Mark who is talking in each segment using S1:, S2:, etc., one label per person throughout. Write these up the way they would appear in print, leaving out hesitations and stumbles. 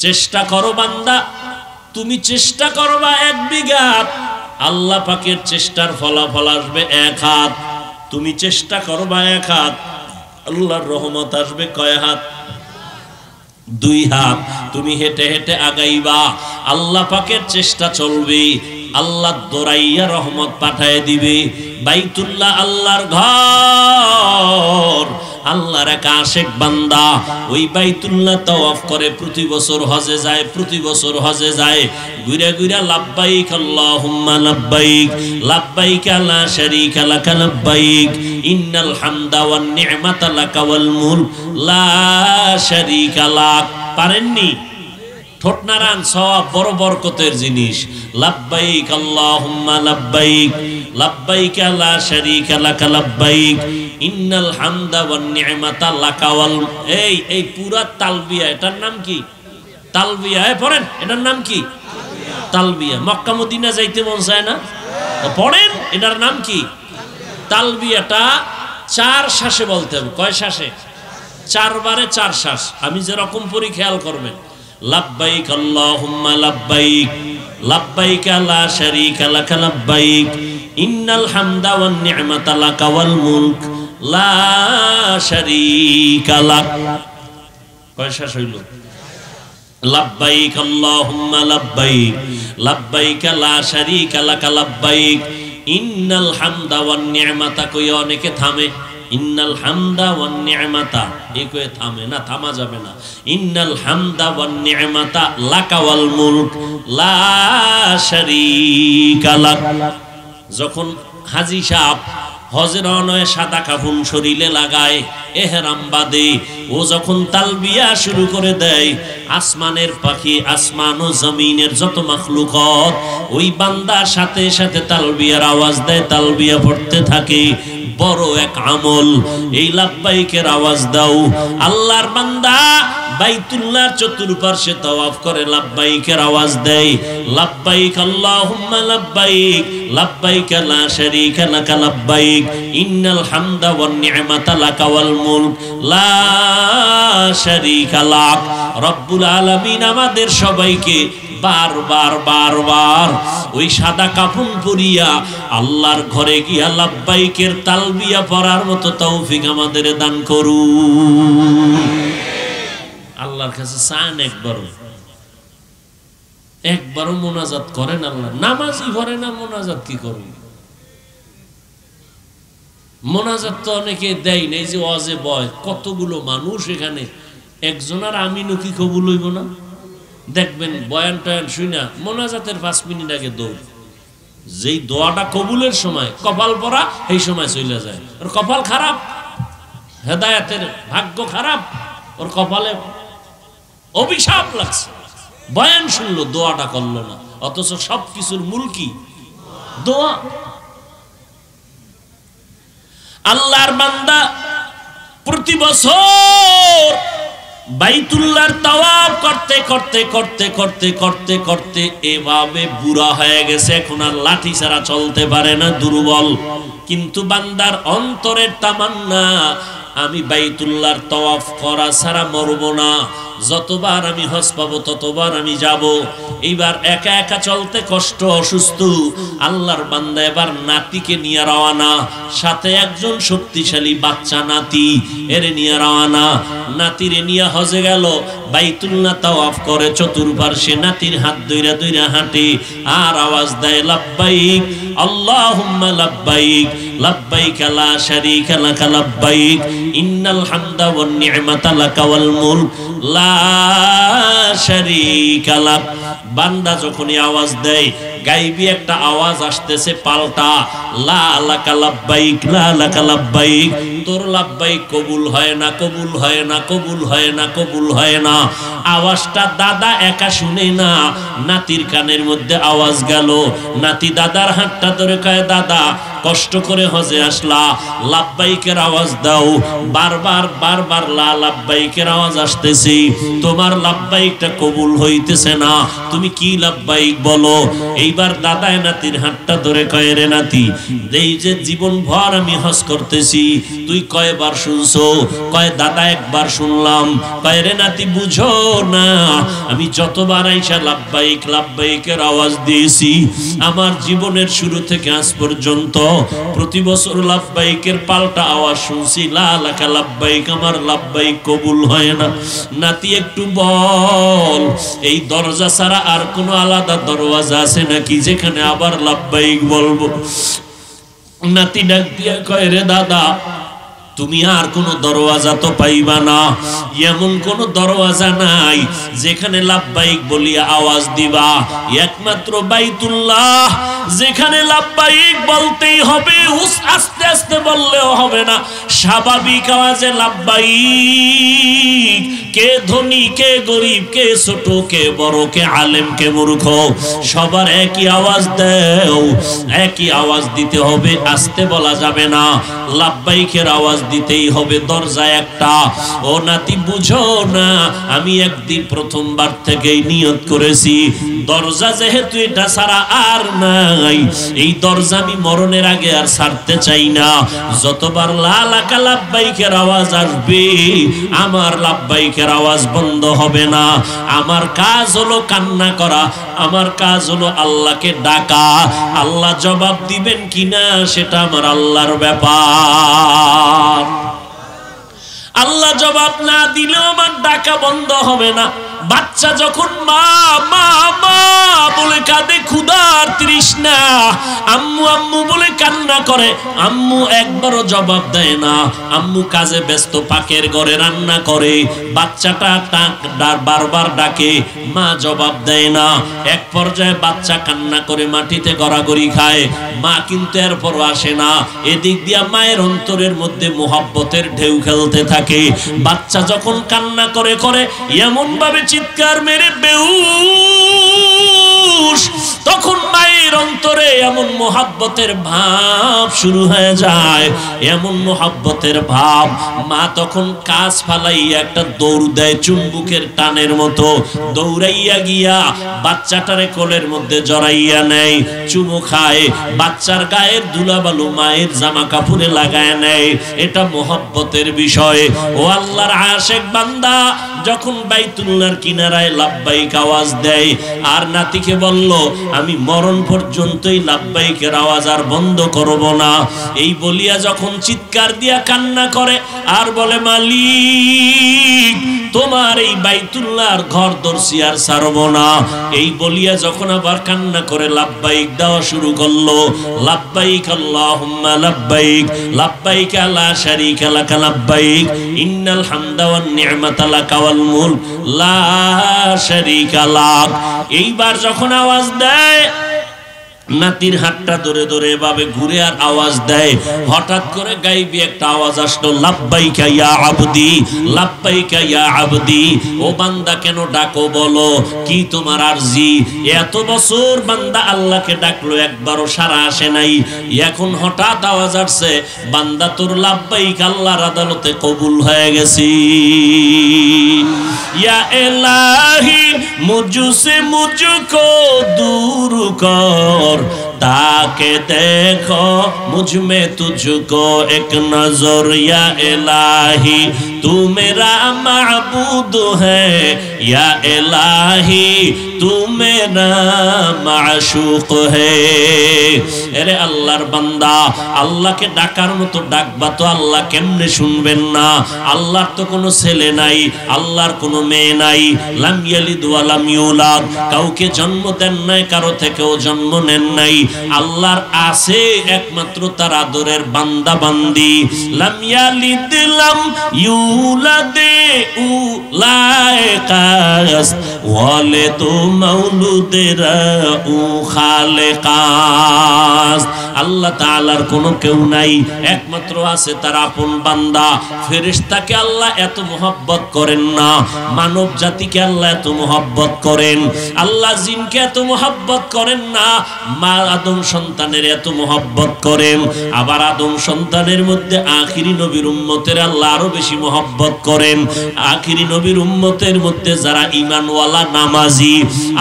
S1: চেষ্টা করো বান্দা, তুমি চেষ্টা করবা 1 বিঘা, আল্লাহ পাকের চেষ্টার ফলাফল আসবে 1 হাত। তুমি চেষ্টা করবা 1 হাত, আল্লাহর রহমত আসবে কয় হাত? 2 হাত। তুমি হেঁটে হেঁটে আগাইবা, আল্লাহ পাকের চেষ্টা চলবে, আল্লাহ দৌড়াইয়া রহমত পাঠায় দিবে। বাইতুল্লাহ আল্লাহর ঘর, আল্লাহর এক আশিক বান্দা ওই বাইতুল্লাহ তাওয়াফ করে, প্রতি বছর হজে যায়, প্রতি বছর হজে যায়, ঘুরে ঘুরে লাব্বাইক আল্লাহুম্মা লাব্বাইক, লাব্বাইক লা শারীকা লাক লাব্বাইক, ইন্নাল হামদা ওয়ান নি'মাতা লাকা ওয়াল মুলক লা শারীকা লাক। পারেননি? ঠোঁট নাড়ান, সওয়াব বড় বরকতের জিনিস। লাব্বাইক আল্লাহুম্মা লাব্বাইক, লাব্বাইক লা শারীকা লাক লাব্বাইক, ইন্নাল হামদা ওয়ান নি'মাতা লাকা ওয়াল। এই পুরা তালবিয়া, এটার নাম কি? তালবিয়া। পড়েন, এটার নাম কি? তালবিয়া। মক্কা মদিনা যাইতে মন চায় না? পড়েন, এটার নাম কি? তালবিয়াটা 4 শ্বাসে বলতে হবে। কয় শ্বাসে? 4 বারে 4 শ্বাস। আমি যেরকম পড়ি খেয়াল করবেন। লাব্বাইক আল্লাহুম্মা লাব্বাইক, লাব্বাইক লা শারীকা লাক লাব্বাইক, ইন্নাল হামদা ওয়ান নি'মাতা লাকা ওয়াল মুলক লা শারীকা লাক। কয় শ্বাস হইল? লাব্বাইক আল্লাহুম্মা লাব্বাইক, লাব্বাইক লা শারীকা লাক লাব্বাইক, ইন্নাল হামদা ওয়ান নি'মাতা। কই অনেকে থামে, ইন্নাল হামদা ওয়ান নি'মাতা, এই কয়ে থামে না, থামা যাবে না। ইন্নাল হামদা ওয়ান নি'মাতা লাকা ওয়াল মুলক লা শারীকা লাক। যখন হাজী সাহেব হজের অনয় সাদা কাফন শরীরে লাগায়, এহরাম বাঁধে, ও যখন তালবিয়া শুরু করে দেয়, আসমানের পাখি, আসমান ও জমিনের যত মাখলুকাত ওই বান্দার সাথে সাথে তালবিয়ার আওয়াজ দেয়, তালবিয়া পড়তে থাকে। বড় এক আমল এই লাব্বাইকের আওয়াজ দাও। আল্লাহর বান্দা বাইতুল্লাহর চতুর্পার্শ্বে তাওয়াফ করে, লাব্বাইকের আওয়াজ দেয়। লাব্বাইক আল্লাহুম্মা লাব্বাইক, লাব্বাইক লা শারীকা লাক লাব্বাইক, ইন্নাল হামদা ওয়ান নি'মাতা লাকা ওয়াল মুলক লা শারীকা লাক। রব্বুল আলামিন আমাদের সবাইকে বারবার বারবার ওই সাদা কাফন পরিয়া আল্লাহর ঘরে গিয়া লাব্বাইকের তালবিয়া পড়ার মতো তৌফিক আমাদের দান করুন। আল্লাহর কাছে চান একবারও মোনাজাত করেন। আল্লাহ নামাজই করে না, মোনাজাত কি করবে? মোনাজাত তো অনেকে দেয় না। এই যে ওয়াজে বয়, কতগুলো মানুষ এখানে, একজনের আমিনও কি কবুল হইব না? দেখবেন বয়ান টয়ান শুনা মোনাজাতের 5 মিনিট আগে দৌড়। যেই দোয়াটা কবুলের সময় কপাল পরা, এই সময় চলে যায়। ওর কপাল খারাপ, হেদায়েতের ভাগ্য খারাপ, ওর কপালে অভিশাপ লাগছে। বয়ান শুনলো, দোয়াটা করলো না, অথচ সবকিছুর মূল কি? দোয়া। আল্লাহর বান্দা প্রতি বছর বাইতুল্লাহর তাওয়াফ করতে করতে করতে করতে করতে করতে এভাবে বুড়া হয়ে গেছে, এখন আর লাঠি ছাড়া চলতে পারে না, দুর্বল। কিন্তু বান্দার অন্তরের তামান্না, আমি বাইতুল্লাহর তাওয়াফ করা ছাড়া মরব না। যতবার আমি হজ পাবো ততবার আমি যাব। এইবার একা একা চলতে কষ্ট, অসুস্থ। আল্লাহর বান্দা এবার নাতিকে নিয়ে রওয়ানা, সাথে একজন শক্তিশালী বাচ্চা নাতি, এর নিয়ে রওয়ানা। নাতিরে নিয়ে হজে গেল, বাইতুল্লাহ তাওয়াফ করে, চতুর্পার্শ্বে নাতির হাত ধইরা ধইরা হাঁটে, আর আওয়াজ দেয় লাব্বাইক আল্লাহুম্মা লাব্বাইক, লাব্বাইক লা শারীকা লাক লাব্বাইক, ইন্নাল হামদা ওয়ান নি'মাতা লাকা ওয়াল মুলক লা শারীকা লাক। বান্দা যখনই আওয়াজ দেয়, গাইবি একটা আওয়াজ আসতেছে পাল্টা, লা লাকা লাব্বাইক, লা লাকা লাব্বাইক। তোর লাব্বাইক কবুল হয় না, কবুল হয় না, কবুল হয় না, কবুল হয় না। আওয়াজটা দাদা একা শুনে না, নাতির কানের মধ্যে আওয়াজ গেল। নাতি দাদার হাতটা ধরে কয়, দাদা কষ্ট করে হজে আসলা, লাব্বাইকের আওয়াজ দাও। বারবার লা লাব্বাইকের আওয়াজ আসতেছি, তোমার লাব্বাইকটা কবুল হইতেছে না, তুমি কি লাব্বাইক বলো। এইবার দাদায় নাতির হাতটা ধরে কয়, রে নাতি, এই যে জীবন ভর আমি হজ করতেছি, তুই কয়বার শুনছো? কয় দাদা একবার শুনলাম। কয় রে নাতি বুঝো না, আমি যতবার আইসা লাব্বাইক লাব্বাইকের আওয়াজ দিয়েছি, আমার জীবনের শুরু থেকে আজ পর্যন্ত প্রতি বছর লাব্বাইকের পাল্টা আওয়াজ শুনছি, লা লাকা লাব্বাইক, আমার লাব্বাইক কবুল হয় না। নাতি একটু বল, এই দরজা ছাড়া আর কোনো আলাদা দরওয়াজা আছে নাকি যেখানে আবার লাব্বাইক বলবো? নাতি ডাক দিয়া কয়, রে দাদা, তুমি আর কোন দরওয়াজা তো পাইবা না, এমন কোন দরওয়াজা নাই যেখানে লাব্বাইক বলিয়া আওয়াজ দিবা, একমাত্র বাইতুল্লাহ, যেখানে লাব্বাইক বলতেই হবে, আস্তে আস্তে বললেও হবে না, স্বাভাবিক আওয়াজে লাব্বাইক। কে ধনী, কে গরিব, কে ছোট, কে বড়, কে আলেম, কে মূর্খ, সবার একই আওয়াজ দেও, একই আওয়াজ দিতে হবে, আস্তে বলা যাবে না, লাব্বাইকের আওয়াজ দিতেই হবে, দরজা একটা। ও নাতি বুঝো না, আমি একদিন প্রথমবার থেকেই নিয়ত করেছি, দরজা যেহেতু এটা ছাড়া আর নাই, এই দরজা আমি মরণের আগে আর ছাড়তে চাই না। যতবার লা লাকা লাব্বাইকের আওয়াজ আসবে, আমার লাব্বাইকের আওয়াজ বন্ধ হবে না। আমার কাজ হলো কান্না করা, আমার কাজ হলো আল্লাহকে ডাকা। আল্লাহ জবাব দিবেন কিনা সেটা আমার আল্লাহর ব্যাপার। আল্লাহ জবাব না দিলেও আমার ডাকা বন্ধ হবে না। বাচ্চা যখন মা মা মা বলে কাঁদে, ক্ষুধার তৃষ্ণা, আম্মু আম্মু বলে কান্না করে, আম্মু একবারও জবাব দেয় না। আম্মু কাজে ব্যস্ত, পাকের ঘরে রান্না করে, বাচ্চাটা বারবার ডাকে, মা জবাব দেয় না। এক পর্যায়ে বাচ্চা কান্না করে মাটিতে গড়াগড়ি খায়, মা কিন্তু এরপরও আসে না। এদিক দিয়া মায়ের অন্তরের মধ্যে মোহাব্বতের ঢেউ খেলতে থাকে। বাচ্চা যখন কান্না করে করে এমন ভাবে চিৎকার মেরে বেহুশ, তখন মায়ের অন্তরে এমন মোহাব্বতের ভাব শুরু হয়ে যায়, এমন মোহাব্বতের ভাব, মা তখন কাজ ফালাইয়া একটা দৌড় দেয়, চুম্বুকের টানের মতো দৌড়াইয়া গিয়া বাচ্চাটারে কোলের মধ্যে জড়াইয়া নেয়, চুমু খায়, বাচ্চার গায়ের ধুলাবালু মায়ের জামা কাপড়ে লাগায় নেয়। এটা মোহাব্বতের বিষয়। ও আল্লাহর আশিক বান্দা যখন বাইতুল্লাহর কিনারায় লাব্বাইক আওয়াজ দেয়, আর নাতিকে বলল, আমি মরণ পর্যন্তই লাব্বাইকের আওয়াজ আর বন্ধ করব না, এই বলিয়া যখন চিৎকার দিয়া কান্না করে আর বলে, মালিক তোমার এই বাইতুল্লাহর ঘর দর্শি আর ছাড়ব না, এই বলিয়া যখন আবার কান্না করে লাব্বাইক দেওয়া শুরু করলো, লাব্বাইক আল্লাহুম্মা লাব্বাইক, লাব্বাইক লা শারীকা লাকা লাব্বাইক, ইন্নাল হামদা ওয়ান নি'মাতা লাকা ওয়াল মুলক লা শারীকা লাক। এইবার যখন আওয়াজ দেয়, নাতির হাতটা ধরে ধরে এভাবে ঘুরে আর আওয়াজ দেয়, হঠাৎ করে গাইবি একটা আওয়াজ আসলো, লাব্বাইকা ইয়া আবদি, লাব্বাইকা ইয়া আবদি। ও বান্দা কেন ডাকো বলো, কি তোমার আরজি? এত বছর বান্দা আল্লাহকে ডাকলো, একবারও সাড়া আসে নাই, এখন হঠাৎ আওয়াজ আসছে, বান্দা তোর লাব্বাইক আল্লাহর আদালতে কবুল হয়ে গেছি। ইয়া ইলাহি মুঝসে মুঝকো দূর কর, ताके देखो मुझ में तुझको एक नजर, या इलाही तू मेरा माबूद है, या इलाही तू मेरा माशूक है। अरे अल्लाहर बंदा, अल्लाह के डाकार मतो डाकबा तो अल्लाह केमने शुनबेन ना? अल्लाहर तो कोनो ছেলে নাই, আল্লাহর কোনো মেয়ে নাই, লাম ইয়ালিদ ওয়া লাম ইউলাদ, কাউকে জন্ম দেন নাই, কারো থেকেও জন্ম নেন নাই। আল্লাহর আছে একমাত্র তার আদরের বান্দা বান্দি। লাম ইয়ালিদ লাম ইউলাদ উলাইকাস ওয়ালিদু মাউলুদেরা উ খালেকাস। আল্লাহ তাআলার কোনো কেউ নাই, একমাত্র আছে তার আপন বান্দা। ফেরেশতাকে আল্লাহ এত মোহাব্বত করেন না, মানব জাতিকে আল্লাহ এত মোহাব্বত করেন। আল্লাহ জিনকে এত মোহাব্বত করেন না, আদম সন্তানের এত মহব্বত করেন, আবার আদম সন্তানের মধ্যে আখিরি নবীর উম্মতের আল্লাহ আরো বেশি মহব্বত করেন। আখিরি নবীর উম্মতের মধ্যে যারা ঈমানওয়ালা নামাজি,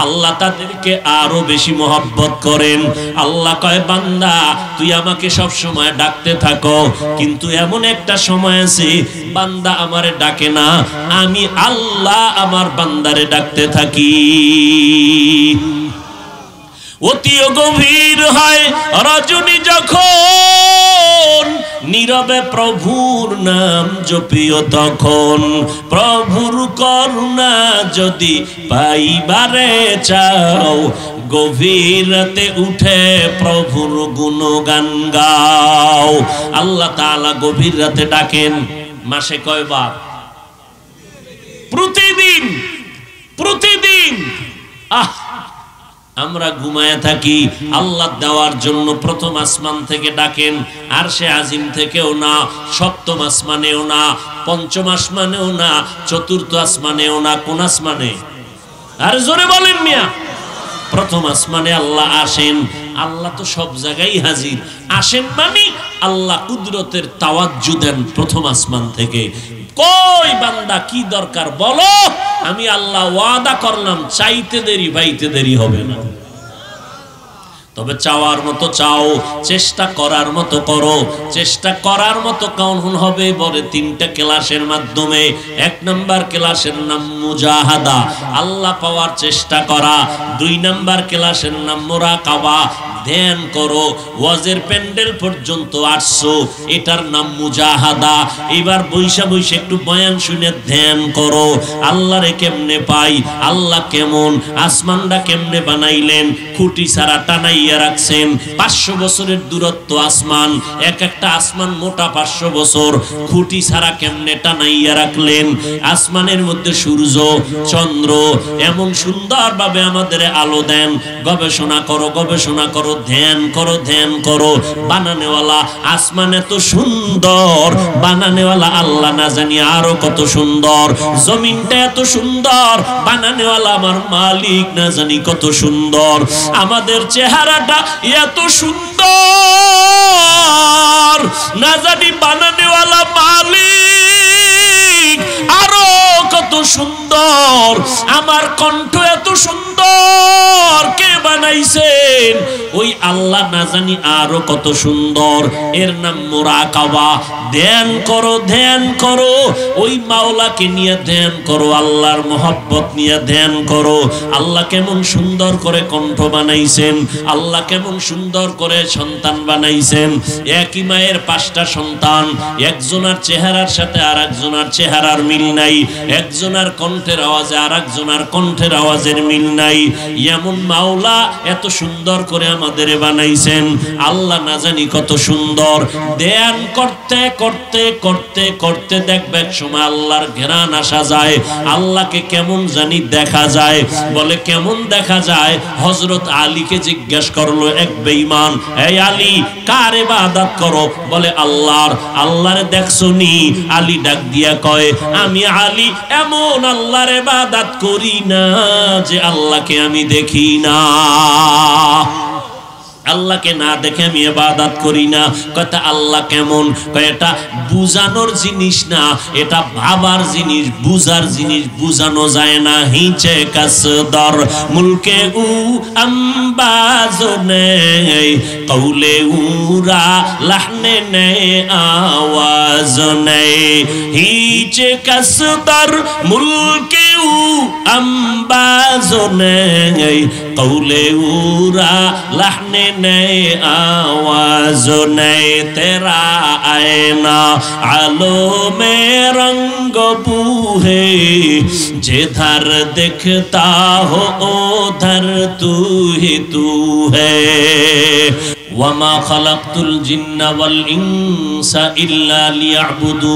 S1: আল্লাহ তাদেরকে আরো বেশি মহব্বত করেন। আল্লাহ কয়, বান্দা তুই আমাকে সব সময় ডাকতে থাকো, কিন্তু এমন একটা সময় আছে বান্দা আমারে ডাকে না, আমি আল্লাহ আমার বান্দারে ডাকতে থাকি। অতি গভীর হয় রজনী যখন, নীরবে প্রভুর নাম জপিও তখন। প্রভুর করুণা যদি পাইবারে চাও, গভীর রাতে উঠে প্রভুর গুণগান গাও। আল্লাহ তাআলা গভীর রাতে ডাকেন। মাসে কয়বার? প্রতিদিন। প্রতিদিন। আমরা ঘুমায় থাকি, আল্লাহ দেওয়ার জন্য প্রথম আসমান থেকে ডাকেন, আরশে আজিম থেকেও না, সপ্তম আসমানেও না, পঞ্চম আসমানেও না, চতুর্থ আসমানেও না। কোন আসমানে? আর জোরে বলেন মিয়া। প্রথম আসমানে আল্লাহ আসেন। আল্লাহ তো সব জায়গায় হাজির, আসেন মানে আল্লাহ কুদরতের তাওয়াজ্জু দেন প্রথম আসমান থেকে। কই বান্দা কি দরকার বলো, আমি আল্লাহ ওয়াদা করলাম চাইতে দেরি পাইতে দেরি হবে না। তবে চাওয়ার মতো চাও, চেষ্টা করার মতো করো। চেষ্টা করার মতো কেমন হবে বলে তিনটা ক্লাসের মাধ্যমে। এক নাম্বার ক্লাসের নাম মুজাহাদা, আল্লাহ পাওয়ার চেষ্টা করা। দুই নাম্বার ক্লাসের নাম মুরাকাবা, ধ্যান করো। ওয়াজের প্যান্ডেল পর্যন্ত আসছো, এটার নাম মুজাহাদা। এবার বৈশা বৈশা একটু বয়ান শুনে ধ্যান করো, আল্লাহরে কেমনে পাই, আল্লাহ কেমন, আসমানটা কেমনে বানাইলেন, খুঁটি ছাড়া টানাইয়া রাখছেন। 500 বছরের দূরত্ব আসমান, এক একটা আসমান মোটা 500 বছর, খুঁটি ছাড়া কেমনে টানাইয়া রাখলেন। আসমানের মধ্যে সূর্য চন্দ্র এমন সুন্দরভাবে আমাদের আলো দেন। গবেষণা করো, গবেষণা করো, ধ্যান করো, ধ্যান করো। বানানেওয়ালা আসমান এত সুন্দর, বানানেওয়ালা আল্লাহ না জানি আরো কত সুন্দর। জমিনটা এত সুন্দর, বানানেওয়ালা আমার মালিক না জানি কত সুন্দর। আমাদের চেহারাটা এত সুন্দর, না জানি বানানেওয়ালা মালিক আরো কত সুন্দর। আমার কণ্ঠ এত সুন্দর, কে বানাইছেন? ওই আল্লাহ না জানি আরো কত সুন্দর। এর নাম মুরাকাবা। ধ্যান করো, ধ্যান করো, ওই মাওলাকে নিয়ে ধ্যান করো, আল্লাহর মহব্বত নিয়ে ধ্যান করো। আল্লাহ কেমন সুন্দর করে কণ্ঠ বানাইছেন, আল্লাহ কেমন সুন্দর করে সন্তান বানাইছেন। একই মায়ের 5টা সন্তান, একজনের চেহারার সাথে আর একজনের চেহারার মিল নাই, একজনের কণ্ঠের আওয়াজে আর একজনের কণ্ঠের আওয়াজের মিল নাই। এমন মাওলা এত সুন্দর করে আমাদের বানাইছেন। আল্লাহ না জানি কত সুন্দর। ধ্যান করতে করতে করতে করতে দেখবে এক সময় আল্লাহর ঘেরান আসা যায়, আল্লাহকে কেমন জানি দেখা যায়। বলে কেমন দেখা যায়? হযরত আলীকে জিজ্ঞেস করলো এক বেঈমান, এই আলী কার ইবাদত করো? বলে আল্লাহর। আল্লাহরে দেখছো নি? আলী ডাক দিয়া কয়, আমি আলী এমন আল্লাহর ইবাদত করি না যে আল্লাহকে আমি দেখি না। আল্লাহকে না দেখে আমি ইবাদত করি না। কথা আল্লাহ কেমন? কয় এটা বুঝানোর জিনিস না, এটা ভাবার জিনিস, বুঝার জিনিস, বুঝানো যায় না। হিচে কাসদর মুলকে উ আম্বাজনে কৌলে উরা লাহনে নে আওয়াজ নে। হিচে কাসদর মুলকে উ আম্বাজনে কৌলে উরা লাহনে नए आवाज नए तेरा आईना आलो में रंग बूहे जिधर दिखता हो उधर तू ही तू है वमा खलक़तुल जिन्ना वल इंसा इल्ला लियअबुदून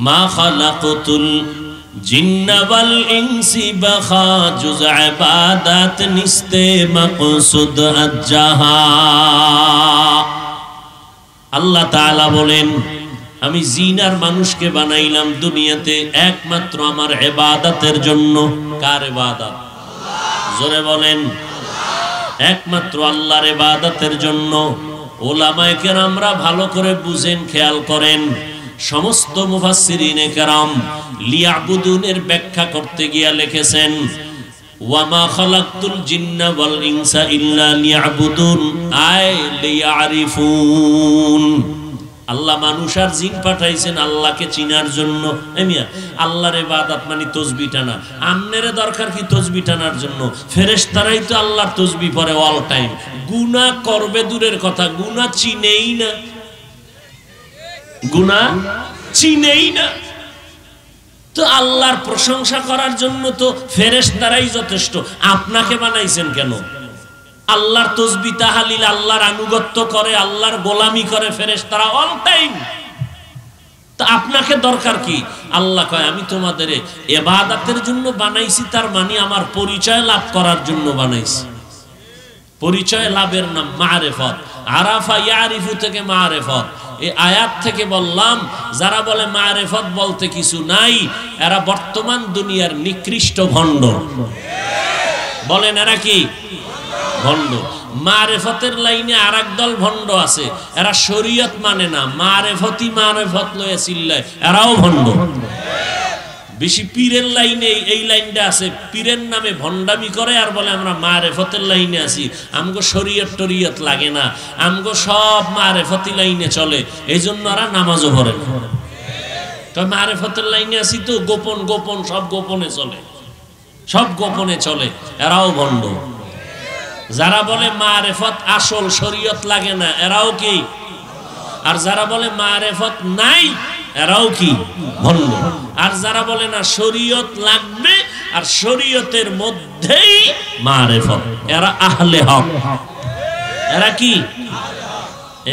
S1: मा खलक़तुल जिन्ना वल इंसी बखा जुज़ इबादत निस्ते मक़सूद अज्जहा। আল্লাহ তাআলা বলেন, আমি জিন আর মানুষকে বানাইলাম দুনিয়াতে একমাত্র আমার ইবাদতের জন্য। কার ইবাদত? জোরে বলেন। একমাত্র আল্লাহর ইবাদতের জন্য। উলামায়ে কেরামরা ভালো করে বুঝেন, খেয়াল করেন। সমস্ত মুফাসসিরিনে কেরাম লিয়াবুদুনের ব্যাখ্যা করতে গিয়া লিখেছেন ওয়ামা খালাকতুল জিন্না ওয়াল ইনসা ইল্লা লিয়াবুদুন আই লিয়ারিফুন। আল্লাহ মানুষ আর জিন পাঠাইছেন আল্লাহকে চিনার জন্য। এমিয়া আল্লাহর ইবাদত মানে তাসবিহ টানা। আমনেরে দরকার কি তাসবিহ টানার জন্য? ফেরেশতারাই তো আল্লাহর তাসবিহ পড়ে অল টাইম। গুনাহ করবে দূরের কথা, গুনাহ চিনেই না, গুনাহ চিনেই না। তো আল্লাহর প্রশংসা করার জন্য তো ফেরেশতারাই যথেষ্ট। আপনাকে বানাইছেন কেন? আল্লাহর তাসবিহ তাহলিল, আল্লাহর আনুগত্য করে, আল্লাহর গোলামি করে ফেরেশতারা অল টাইম। তো আপনাকে দরকার কি? আল্লাহ কয় আমি তোমাদের ইবাদতের জন্য বানাইছি, তার মানে আমার পরিচয় লাভ করার জন্য বানাইছি। পরিচয় লাভের নাম মারিফত। আরাফা ইয়ারিফু থেকে মারিফত। এই আয়াত থেকে বললাম যারা বলে মারিফত বলতে কিছু নাই, এরা বর্তমান দুনিয়ার নিকৃষ্ট ভণ্ড। বলেন এরা কি ভণ্ড? মারিফতের লাইনে আরেক দল ভণ্ড আছে, এরা শরীয়ত মানে না, মারিফতি মারিফত লয়ে চিল্লায়, এরাও ভণ্ড। বেশি পীরের লাইনে এই লাইনটা আছে, পীরের নামে ভণ্ডামি করে আর বলে আমরা মারিফতের লাইনে আছি, আমগো শরীয়ত টরিয়ত লাগে না, আমগো সব মারিফতি লাইনে চলে, এই জন্য এরা নামাজও পড়ে না। তো মারিফতের লাইনে আছি তো গোপন গোপন, সব গোপনে চলে, সব গোপনে চলে, এরাও ভণ্ড। যারা বলে মারিফত আসল, শরীয়ত লাগে না, এরাও কি? আর যারা বলে মারিফত নাই, এরাও কি? ভণ্ড। আর যারা বলে না শরীয়ত লাগবে আর শরীয়তের মধ্যেই মারিফত, এরা আহলে হক। এরা কি?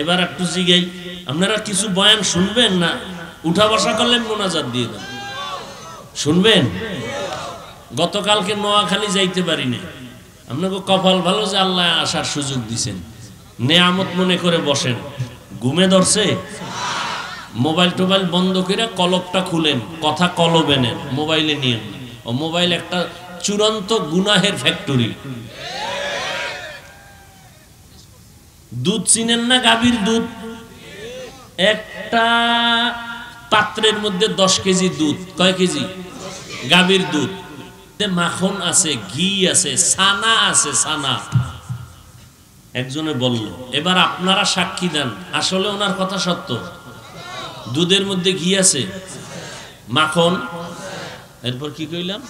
S1: এবার একটু জিগাই, আপনারা কিছু বয়ান শুনবেন না? উঠা বসা করলে মোনাজাত দিয়ে দেন, শুনবেন? গতকালকে নোয়াখালী যাইতে পারি না, আপনাকে কপাল ভালো যে আল্লাহ আসার সুযোগ দিছেন, নেয়ামত মনে করে বসেন। ঘুমে ধরছে? মোবাইল টোবাইল বন্ধ করে কলবটা খুলেন, কথা কলবে নেন, মোবাইলে নিয়েন না। ও মোবাইল একটা চূড়ান্ত গুনাহের ফ্যাক্টরি। দুধ চিনেন না? গাভীর দুধ, একটা পাত্রের মধ্যে 10 কেজি দুধ। কয় কেজি? গাভীর দুধ। মাখন আছে, ঘি আছে, ছানা আছে, ছানা। একজনে বলল, এবার আপনারা সাক্ষী দেন, আসলে ওনার কথা সত্য। দুধের মধ্যে ঘি আছে, মাখন, এরপর কি কইলাম,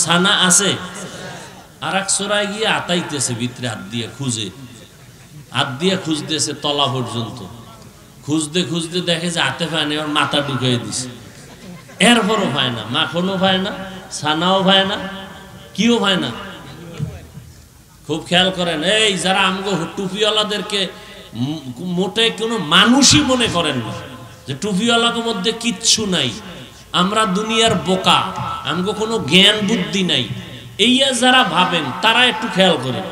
S1: ছানা আছে। আর এক চোরায় গিয়ে আতাইতেছে ভিতরে, হাত দিয়ে খুঁজে, হাত দিয়ে খুঁজতেছে তলা পর্যন্ত। খুঁজতে খুঁজতে দেখে যে হাতে পায় না, এবার মাথা ঢুকিয়ে দিছে। এরপরও পায় না, মাখনও পায় না, ছানাও পায় না, কিও পায় না। খুব খেয়াল করেন, এই যারা আমগো টুপিওয়ালাদেরকে মোটে কোনো মানুষই মনে করেন না, যে টুপিওয়ালার মধ্যে কিচ্ছু নাই, আমরা দুনিয়ার বোকা, আমগো কোনো জ্ঞান বুদ্ধি নাই, এই যারা ভাবেন তারা একটু খেয়াল করেন।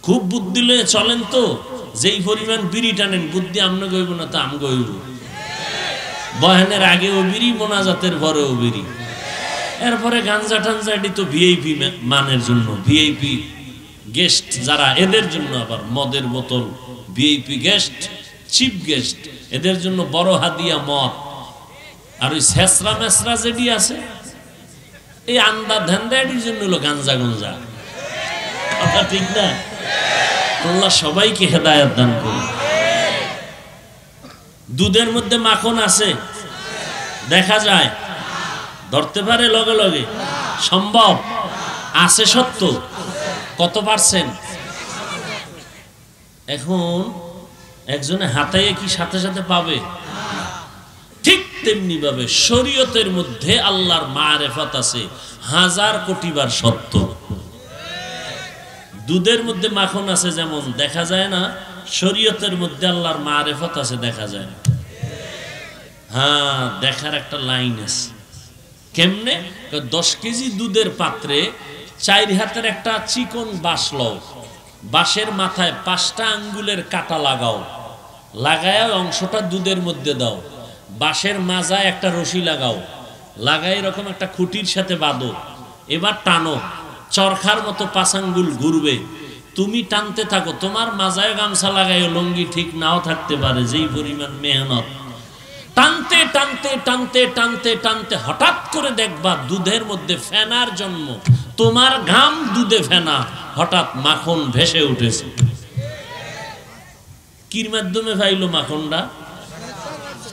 S1: খুব বুদ্ধি লয়ে চলেন তো, যেই পরিমাণ বিড়ি টানেন, বুদ্ধি আমনে গইব না, তা আমগো হইব। বয়ানের আগেও বিড়ি, মোনাজাতের পরেও বিড়ি, এরপরে গাঞ্জা টাঞ্জা, এটি তো ভিআইপি মানের জন্য, ভিআইপি গেস্ট যারা, এদের জন্য আবার মদের বোতল, ভিআইপি গেস্ট, চিফ গেস্ট, এদের জন্য বড় হাদিয়া মদ। আর ওই ছেসরা মেসরা যেটি আছে, এই আন্দা ধান্দা, এটির জন্য হলো গাঞ্জা গঞ্জা। কথা ঠিক না? আল্লাহ সবাইকে হেদায়েত দান করুন। দুধের মধ্যে মাখন আছে, দেখা যায়, ধরতে পারে লগে লগে, সম্ভব আছে, সত্য। কত পার্সেন্ট? এখন একজনে হাতাইয়ে কি সাথে সাথে পাবে? ঠিক তেমনি ভাবে শরীয়তের মধ্যে আল্লাহর মারিফত আছে 1000 কোটি বার সত্য। দুধের মধ্যে মাখন আছে যেমন দেখা যায় না, শরীয়তের মধ্যে আল্লাহর মারিফত আছে দেখা যায় না। হ্যাঁ, দেখার একটা লাইন আছে। কেমনে? 10 কেজি দুধের পাত্রে 4 হাতের একটা চিকন বাঁশ লও, বাঁশের মাথায় 5টা আঙ্গুলের কাটা লাগাও, লাগায় অংশটা দুধের মধ্যে দাও, বাঁশের মাজায় একটা রশি লাগাও, লাগাই এরকম একটা খুঁটির সাথে বাঁধো, এবার টানো, চরখার মতো পাছাঙ্গুল ঘুরবে, তুমি টানতে থাকো, তোমার মাজায় গামছা লাগাই লঙ্গি ঠিক নাও থাকতে পারে, যেই পরিমাণ মেহনত। টানতে টানতে টানতে টানতে টানতে হঠাৎ করে দেখবা দুধের মধ্যে ফেনার জন্ম, তোমার ঘাম দুধে ফেনা, হঠাৎ মাখন ভেসে উঠেছে। কির মাধ্যমে পাইলো মাখনটা?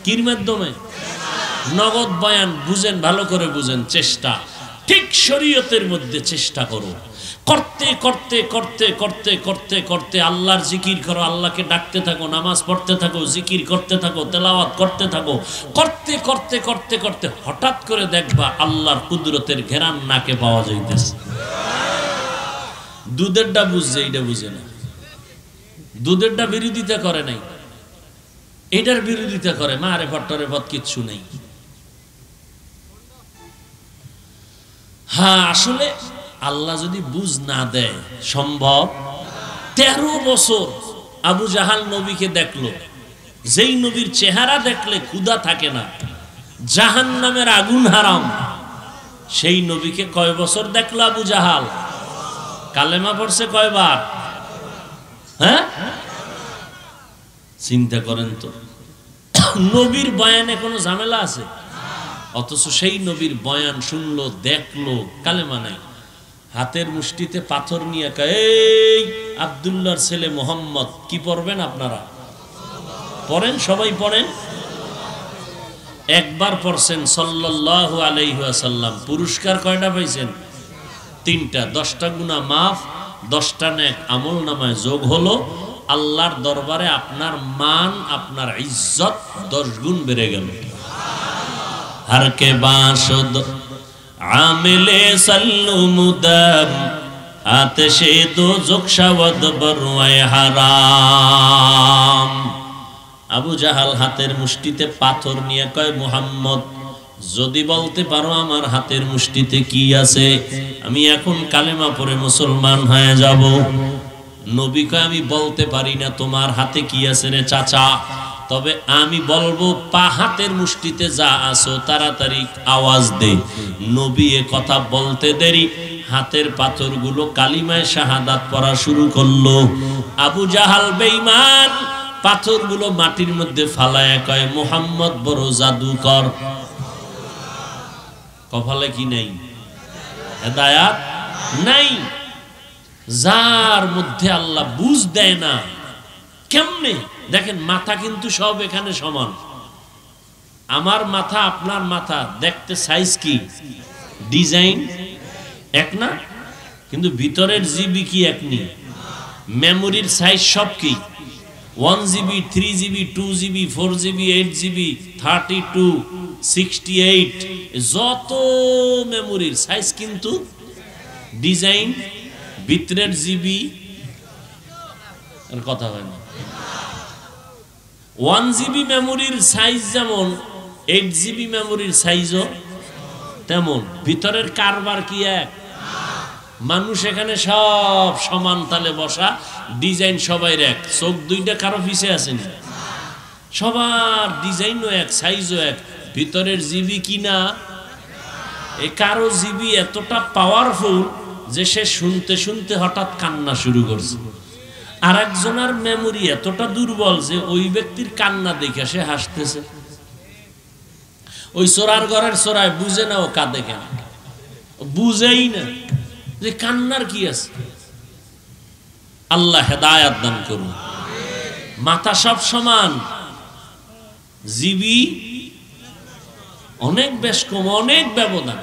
S1: কির মাধ্যমে? নগদ বয়ান। বুঝেন, ভালো করে বুঝেন। চেষ্টা ঠিক শরীয়তের মধ্যে চেষ্টা করো, করতে করতে করতে করতে করতে করতে আল্লাহর জিকির করো, আল্লাহকে ডাকতে থাকো, নামাজ পড়তে থাকো, জিকির করতে থাকো, তেলাওয়াত করতে থাকো, করতে করতে করতে করতে হঠাৎ করে দেখবা আল্লাহর কুদরতের ঘেরান নাকে পাওয়া যাইতেছে। দুধেরটা বুঝছে, এইটা বুঝে না। দুধেরটা বিরোধিতা করে নাই, এটার বিরোধিতা করে। মারে ফট্টরে পথ কিচ্ছু নেই। হ্যাঁ, আসলে আল্লাহ যদি বুঝ না দেয় সম্ভব। 13 বছর আবু জাহাল নবীকে দেখলো, যেই নবীর চেহারা দেখলে ক্ষুধা থাকে না, জাহান্নামের আগুন হারাম, সেই নবীকে কয় বছর দেখলো আবু জাহাল? কালেমা পড়ছে কয়বার? হ্যাঁ, চিন্তা করেন তো। নবীর বয়ানে কোনো ঝামেলা আছে? অথচ সেই নবীর বয়ান শুনলো, দেখলো, কালেমা নাই। হাতের মুষ্টিতে পাথর নিয়ে এই আব্দুল্লাহর ছেলে মোহাম্মদ, কি পড়বেন আপনারা? পড়েন, সবাই পড়েন। একবার পড়ছেন সাল্লাল্লাহু আলাইহি ওয়াসাল্লাম, পুরস্কার কয়টা পাইছেন? 3টা। 10টা গুনাহ মাফ, 10টা নেক আমল নামায় যোগ হলো। আল্লাহর দরবারে আপনার মান, আপনার ইজ্জত 10 গুণ বেড়ে গেল। हर के बाशुद आमिले सल्लु मुदम आतिशे दो जुक्शवद बरवाए हराम। আবু জাহাল হাতের মুষ্টিতে পাথর নিয়ে কয়, মুহাম্মদ যদি বলতে পারো আমার হাতের মুষ্টিতে কি আছে, আমি এখন কালেমা পড়ে মুসলমান হয়ে যাব। নবী কয়, আমি বলতে পারি না তোমার হাতে কি আছে রে চাচা, তবে আমি বলবো হাতের মুষ্টিতে যা আছো তাড়াতাড়ি আওয়াজ দে। নবী এ কথা বলতে দেরি হাতের পাথরগুলো কালিমায়ে শাহাদাত পড়া শুরু করলো। আবু জাহাল বেঈমান পাথরগুলো মাটির মধ্যে ফালায়া কয়, মুহাম্মদ বড় জাদুকর। কপালে কি নাই? হেদায়াত নাই। যার মধ্যে আল্লাহ বুঝ দেয় না, কেমনে দেখেন, মাথা কিন্তু সব এখানে সমান। আমার মাথা আপনার মাথা দেখতে সাইজ কি, ডিজাইন এক না, কিন্তু ভিতরের জিবি কি এক নি, মেমোরির সাইজ সব কি 1 GB 3 GB 2 GB 4 GB 8 GB 32 68, যত মেমোরির সাইজ কিন্তু ডিজাইন ভিতরের জিবি কথা হয় না। 1 GB মেমোরির সাইজ যেমন 8 GB মেমোরির সাইজও তেমন, ভিতরের কারবার কি এক? মানুষ এখানে সব সমান তালে বসা, ডিজাইন সবাই এক, চোখ দুইটা কারো পিছে আসেনি, সবার ডিজাইনও এক, সাইজও এক, ভিতরের জিবি কিনা। এই কারো জিবি এতটা পাওয়ারফুল যে সে শুনতে শুনতে হঠাৎ কান্না শুরু করছে, আর একজনের মেমোরি এতটা দুর্বল যে ওই ব্যক্তির কান্না দেখে সে হাসতেছে। ওই চোরার ঘরের চোরায় বুঝে না ও কাঁদে কেন, বুঝেই না যে কান্নার কি আছে। আল্লাহ হেদায়াত দান করুন। মাথা সব সমান, জিবি অনেক বেশ কম, অনেক ব্যবধান।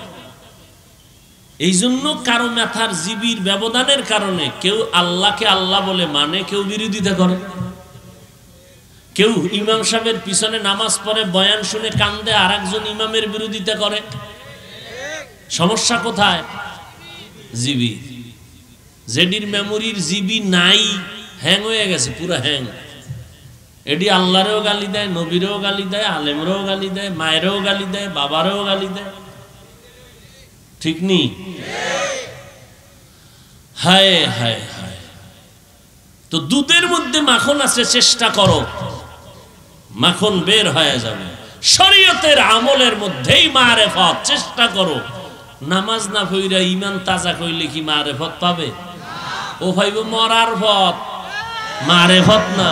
S1: এই জন্য কারো মাথার জিবির ব্যবধানের কারণে কেউ আল্লাহকে আল্লাহ বলে মানে, কেউ বিরোধিতা করে, কেউ ইমাম সাহেবের পিছনে নামাজ পড়ে বয়ান শুনে কান্দে, আর একজন ইমামের বিরোধিতা করে। সমস্যা কোথায়? জিবি। যেডির মেমোরির জিবি নাই, হ্যাং হয়ে গেছে, পুরো হ্যাং, এডি আল্লাহরেও গালি দেয়, নবীরেও গালি দেয়, আলেমরেও গালি দেয়, মায়েরও গালি দেয়, বাবারেও গালি দেয়, ঠিক নি? হায় হায় হায়। তো দুধের মধ্যে মাখন আছে, চেষ্টা করো মাখন বের হয়ে যাবে। শরীয়তের আমলের মধ্যেই মারেফত, চেষ্টা করো নামাজ না পইরা ইমান তাজা কইলে কি মারেফত পাবে? ও ভাইব মরার পথ, মারেফত না।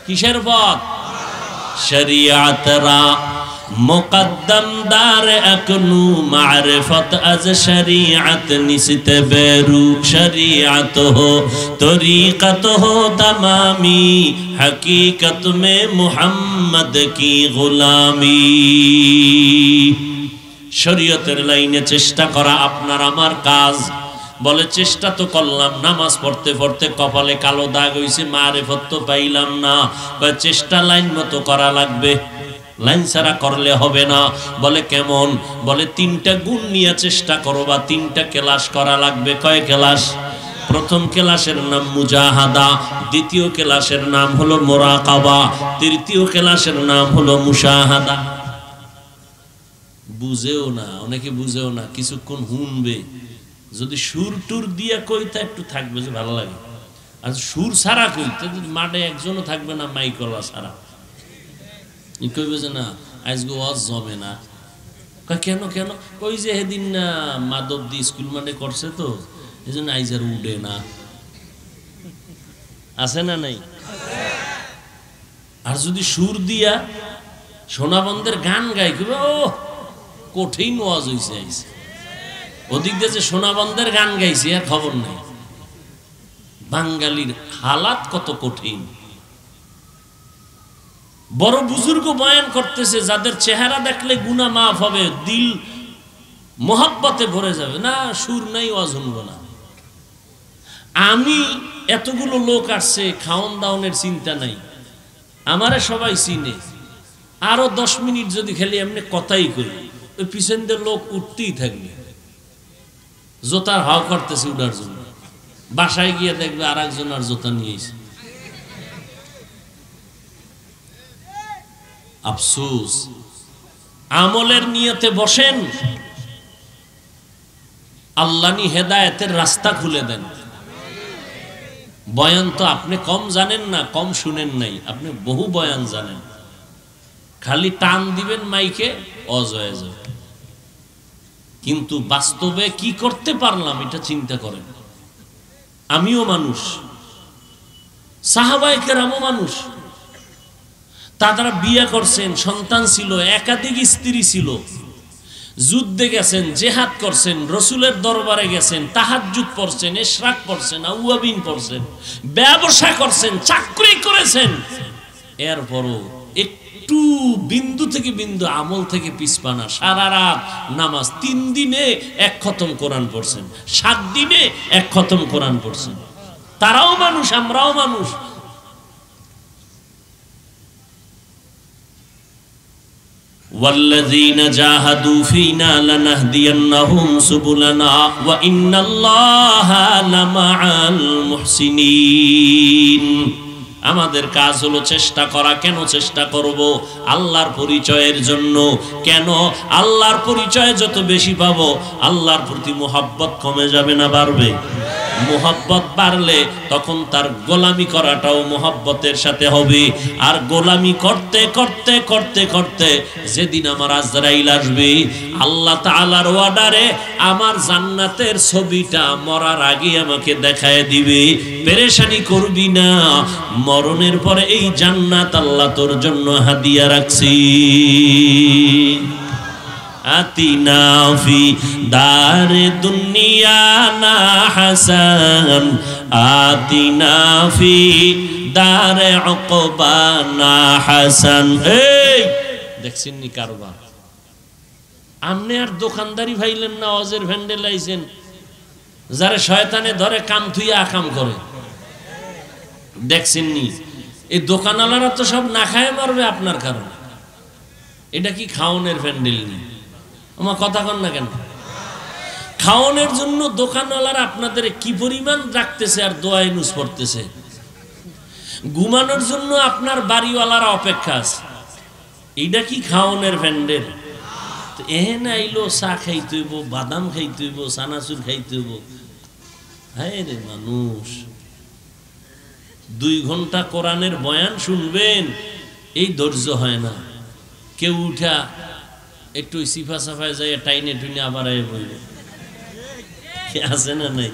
S1: কিসের পথ? শরিয়াতরা মুকদ্দম দার আকনু মারিফত আজ শরিয়ত নিসত বেরু শরিয়ত হো তরিকত হো তমামি হकीकत में মুহাম্মদ কি গোলামি। শরীয়তের লাইনে চেষ্টা করা আপনার আমার কাজ। বলে চেষ্টা তো করলাম, নামাজ পড়তে পড়তে কপালে কালো দাগ হইছে, মারিফত তো পাইলাম না। চেষ্টা লাইন মতো করা লাগবে, লাইন ছাড়া করলে হবে না। বলে কেমন? বলে 3টা গুণ নিয়ে চেষ্টা করবা, 3টা ক্লাস করা লাগবে। কয় ক্লাস? প্রথম ক্লাসের নাম মুজাহাদা, দ্বিতীয় ক্লাসের নাম হলো মুরাকাবা, তৃতীয় ক্লাসের নাম হলো মুশাহাদা। বুঝেও না, অনেকে বুঝেও না, কিছুক্ষণ শুনবে। যদি সুর টুর দিয়া কইতা একটু থাকবে যে ভালো লাগে, আর সুর ছাড়া কইতে মাঠে একজনও থাকবে না, মাইকলা ছাড়া কইবে যে না আজকে ওয়াজ জমে না। কেন কেন? কই যে সেদিন না মাধব দি স্কুল মাঠে করছে তো এই জন্য আইজার উঠে না। আছে না নাই? আর যদি সুর দিয়া সোনাবন্ধের গান গাই কইবে ও কঠিন ওয়াজ হইছে আইছে। ওদিক দিয়ে যে সোনাবন্ধের গান গাইছে আর খবর নাই। বাঙালির হালাত কত কঠিন। বড় বুজুর্গ বয়ান করতেছে, যাদের চেহারা দেখলে গুনাহ মাফ হবে, দিল মোহাব্বতে ভরে যাবে। না সুর নাই, ওয়াজ শুনবো না। আমি এতগুলো লোক আসছে, খাওন দাওনের চিন্তা নাই, আমারে সবাই চিনে। আরো 10 মিনিট যদি খালি এমনি কথাই করি, ওই পিছনদের লোক উঠতেই থাকবে, জোতার হাও করতেছে উঠার জন্য। বাসায় গিয়ে দেখবে আর একজন আর জোতা নিয়েছে। আফসোস। আমলের নিয়তে বসেন, আল্লাহ নি হেদায়েতের রাস্তা খুলে দেন। বয়ান তো আপনি কম জানেন না, কম শুনেন নাই, আপনি বহু বয়ান জানেন। খালি টান দিবেন মাইকে, অজয় যায়। কিন্তু বাস্তবে কি করতে পারলাম এটা চিন্তা করেন। আমিও মানুষ, সাহাবায়ে কেরামও মানুষ। তারা বিয়ে করছেন, সন্তান ছিল, একাধিক স্ত্রী ছিল, যুদ্ধে গেছেন, জিহাদ করছেন, রসুলের দরবারে গেছেন, তাহাজ্জুদ পড়ছেন, ইশরাক পড়ছেন, আউয়াবিন পড়ছেন, ব্যবসা করছেন, চাকরি করেছেন। এরপরও একটু বিন্দু থেকে বিন্দু আমল থেকে পিছপানা। সারা রাত নামাজ, 3 দিনে 1 খতম কোরআন পড়ছেন, 7 দিনে 1 খতম কোরআন পড়ছেন। তারাও মানুষ, আমরাও মানুষ। والذين جاهدوا فينا لنهدينهم سبلنا وإن الله لمع المحسنين। আমাদের কাজ হলো চেষ্টা করা। কেন চেষ্টা করব? আল্লাহর পরিচয়ের জন্য। কেন? আল্লাহর পরিচয় যত বেশি পাবো, আল্লাহর প্রতি মুহাব্বত কমে যাবে না বাড়বে? মুহাব্বত বাড়লে তখন তার গোলামি করাটাও মুহাব্বতের সাথে হবে। আর গোলামি করতে করতে করতে করতে যেদিন আমার আজরাইল আসবে, আল্লাহ তাআলার অর্ডারে আমার জান্নাতের ছবিটা মরার আগে আমাকে দেখায় দিবে। পেরেশানি করবি না, মরণের পরে এই জান্নাত আল্লাহ তোর জন্য হাদিয়া রাখছি। আতিনা ফি দারে দুনিয়া না হাসান, আতিনা ফি দারে উকবা না হাসান। এই দেখছেন নি কারবার? আপনি আর দোকানদারি ভাইলেন না, অজের ভ্যান্ডেল আইছেন, যারে শয়তানে ধরে কাম থুইয়া আকাম করে। দেখছেন নি? এই দোকানওয়ালারা তো সব না খায় মারবে আপনার কারণে। এটা কি খাওনের ভ্যান্ডেল নি? আমার কথা কন না কেন? খাওয়ানোর জন্য দোকানওয়ালারা আপনাদের কি পরিমাণ রাখতেছে আর দোয়ায় নুস পড়তেছে। ঘুমানোর জন্য আপনার বাড়িওয়ালারা অপেক্ষা আছে। এইটা কি খাওয়ানোর ভ্যান্ডেল? এহেন আইলো চা খাইতে হইব, বাদাম খাইতে হইব, চানাচুর খাইতে হইব। হায় রে মানুষ, 2 ঘন্টা কোরআনের বয়ান শুনবেন, এই ধৈর্য হয় না। কেউ উঠা একটু সিফা সাফায় যায়, টাইনে টুইনে আবার আয় বইবে। আছে না নাই?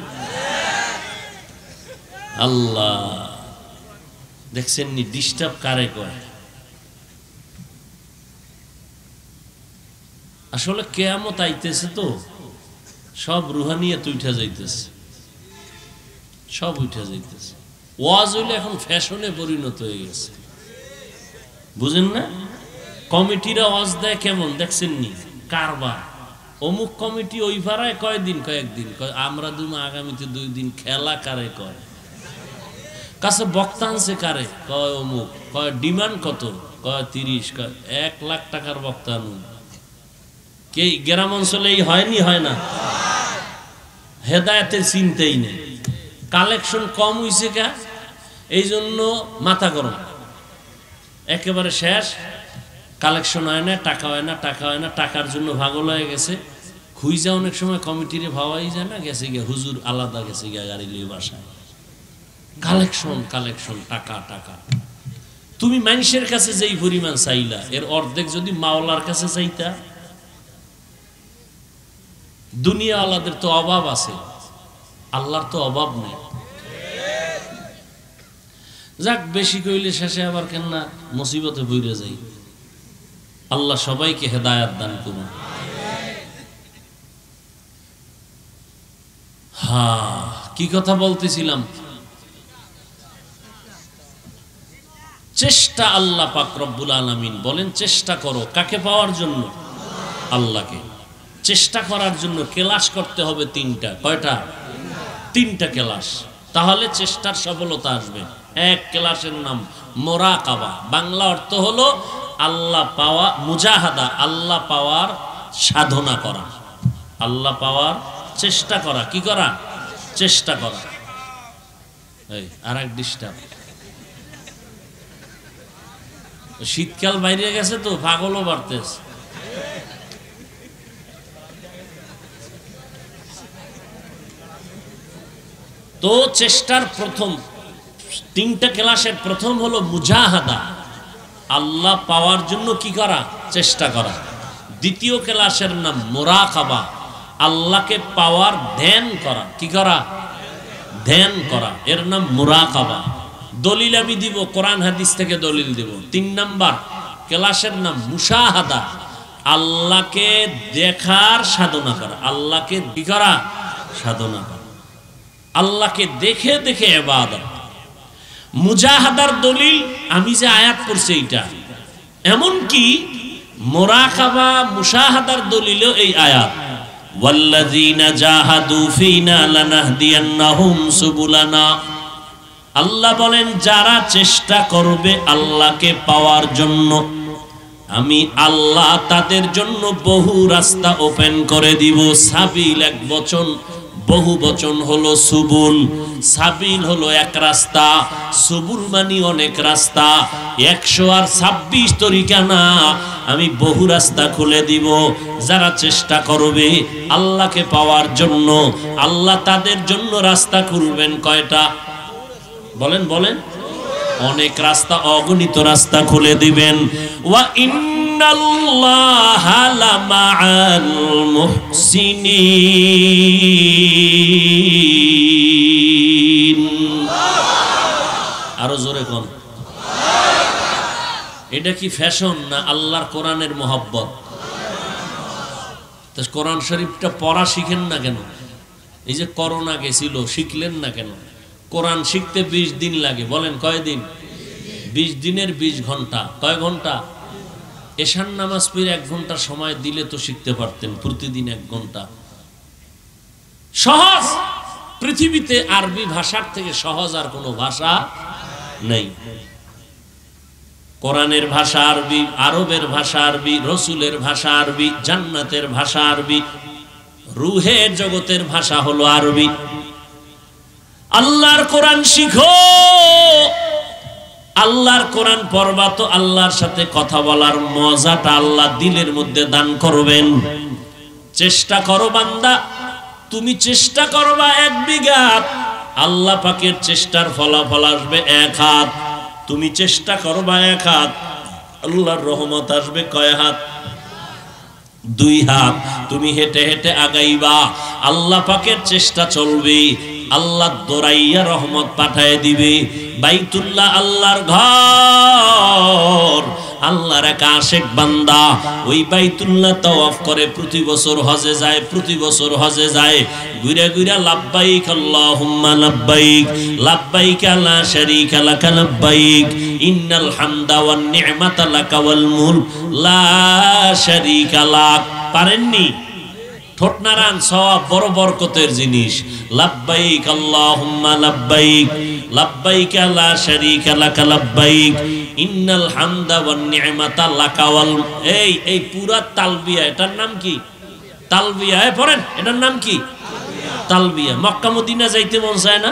S1: আল্লাহ দেখছেন নি ডিস্টার্ব কারে কয়? আসলে কিয়ামত আইতেছে তো সব রুহানিয়ত উঠা যাইতেছে, সব উঠা যাইতেছে। ওয়াজ হইলে এখন ফ্যাশনে পরিণত হয়ে গেছে, বুঝেন না? কমিটিরা ওয়াজ দেয় কেমন দেখছেন নি? কারবার অমুক কমিটি ওই ভাড়ায় কয়দিন, কয়েকদিন কয় আমরা দুমা আগামীতে 2 দিন। খেলা কারে কয়? কাছে বক্তা আনছে কারে কয় অমুক, কয় ডিমান্ড কত, কয় 30, কয় 1 লাখ টাকার বক্তা আনুন। কে গ্রাম অঞ্চলে হয়নি? হয় না? হেদায়েতের চিন্তাই নেই, কালেকশন কম হইছে কা, এই জন্য মাথা গরম, একেবারে শেষ। কালেকশন হয় না, টাকা হয় না, টাকা হয় না, টাকার জন্য পাগল হয়ে গেছে। খুঁজা অনেক সময় কমিটিরে ভাবাই যায় না, গেছে গিয়া হুজুর আলাদা, গেছে গিয়া গাড়ি লিয়ে বাসায়। কালেকশন কালেকশন, টাকা টাকা। তুমি মানুষের কাছে যেই পরিমাণ চাইলা এর অর্ধেক যদি মাওলার কাছে চাইতা। দুনিয়াওয়ালাদের তো অভাব আছে, আল্লাহর তো অভাব নেই। যাক, বেশি কইলে শেষে আবার কেন না মুসিবতে বইরে যাই। আল্লাহ সবাইকে হেদায়েত দান করুন। হ্যাঁ, কি কথা বলতেছিলাম? চেষ্টা আল্লাহ পাক রব্বুল আলামিন বলেন চেষ্টা করো কাকে পাওয়ার জন্য? আল্লাহকে। চেষ্টা করার জন্য ক্লাস করতে হবে 3টা। কয়টা? 3টা ক্লাস, তাহলে চেষ্টার সফলতা আসবে। এক ক্লাসের নাম মুরাকাবা, বাংলা অর্থ হলো আল্লাহ পাওয়া, মুজাহাদা আল্লাহ পাওয়ার সাধনা করা, আল্লাহ পাওয়ার চেষ্টা করা। কি করা? চেষ্টা করা। এই আরেক ডিস্টার্ব, শীতকাল বাইরে গেছে তো পাগলও বাড়তেছে। তো চেষ্টার প্রথম 3টা ক্লাসের প্রথম হলো মুজাহাদা, আল্লাহ পাওয়ার জন্য কি করা? চেষ্টা করা। দ্বিতীয় ক্লাসের নাম মুরাকাবা, আল্লাহকে পাওয়ার ধ্যান করা। কি করা? ধ্যান করা, এর নাম মুরাকাবা। দলিল আমি দিব, কোরআন হাদিস থেকে দলিল দেব। 3 নাম্বার ক্লাসের নাম মুশাহাদা, আল্লাহকে দেখার সাধনা করা। আল্লাহকে কি করা? সাধনা করা, আল্লাহকে দেখে দেখে ইবাদত। মুজাহাদার দলিল আমি যে আয়াত পড়ছি এইটা, এমন কি মুরাকাবা মুশাহাদার দলিলও এই আয়াত, ওয়াল্লাযীনা জাহাদু ফীনা লানাহদিয়ান্নাহুম সুবুলানা। আল্লাহ বলেন যারা চেষ্টা করবে আল্লাহকে পাওয়ার জন্য, আমি আল্লাহ তাদের জন্য বহু রাস্তা ওপেন করে দিব। সাবিল এক বচন, বহু বচন হলো সুবুল। সাবিল হলো এক রাস্তা, সুবুল মানে অনেক রাস্তা। 126 তরিকা না, আমি বহু রাস্তা খুলে দিব। যারা চেষ্টা করবে আল্লাহকে পাওয়ার জন্য, আল্লাহ তাদের জন্য রাস্তা খুলবেন। কয়টা? বলেন বলেন। অনেক রাস্তা, অগণিত রাস্তা খুলে দিবেন। ওয়া ইন্নাল্লাহা লামাআল মুহসিনিন। আরো জোরে কোন। এটা কি ফ্যাশন না আল্লাহর কোরআনের মহব্বত? তো কোরআন শরীফটা পড়া শিখেন না কেন? এই যে করোনা গেছিল, শিখলেন না কেন? কোরআন শিখতে 20 দিন লাগে, বলেন কয় দিন? 20 দিনের 20 ঘন্টা। কয় ঘন্টা? এশার নামাজ পড়ে 1 ঘন্টা সময় দিলে তো শিখতে পারতেন। প্রতিদিন 1 ঘন্টা। সহজ। পৃথিবীতে আরবি ভাষার থেকে সহজ আর কোনো ভাষা নেই। কোরআনের ভাষা আরবি, আরবের ভাষা আরবি, রসুলের ভাষা আরবি, জান্নাতের ভাষা আরবি, রুহের জগতের ভাষা হলো আরবি। আল্লাহর কোরআন শিখো। আল্লাহর কোরআন পড়বা তো আল্লাহর সাথে কথা বলার মজাটা আল্লাহ দিলের মধ্যে দান করবেন। চেষ্টা করো বান্দা, তুমি চেষ্টা করবা 1 বিঘা, আল্লাহ পাকের চেষ্টার ফলাফল আসবে 1 হাত। তুমি চেষ্টা করবা 1 হাত, আল্লাহর রহমত আসবে কয় হাত? 2 হাত। তুমি হেঁটে হেঁটে আগাইবা, আল্লাহ পাকের চেষ্টা চলবে, আল্লাহ দৌড়াইয়া রহমত পাঠায় দিবে। বাইতুল্লাহ আল্লাহর ঘর, আল্লাহর এক আশিক বান্দা ওই বাইতুল্লাহ তাওয়াফ করে, প্রতি বছর হজে যায়, প্রতি বছর হজে যায়, ঘুরে ঘুরে লাব্বাইক আল্লাহুম্মা লাব্বাইক, লাব্বাইক লা শারীকা লাক লাব্বাইক, ইন্নাল হামদা ওয়ান নি'মাতা লাক ওয়াল মুলক লা শারীকা লাক। পারেননি? ঠোঁট নাড়ান, সওয়াব বড় বরকতের জিনিস। লাব্বাইক আল্লাহুম্মা লাব্বাইক, লাব্বাইক লা শারীকা লাক লাব্বাইক, ইন্নাল হামদা ওয়ান নি'মাতা লাক ওয়াল। এই পুরা তালবিয়া, এটার নাম কি? তালবিয়া। পড়েন, এটার নাম কি? তালবিয়া। মক্কা মদিনা যাইতে মন চায় না?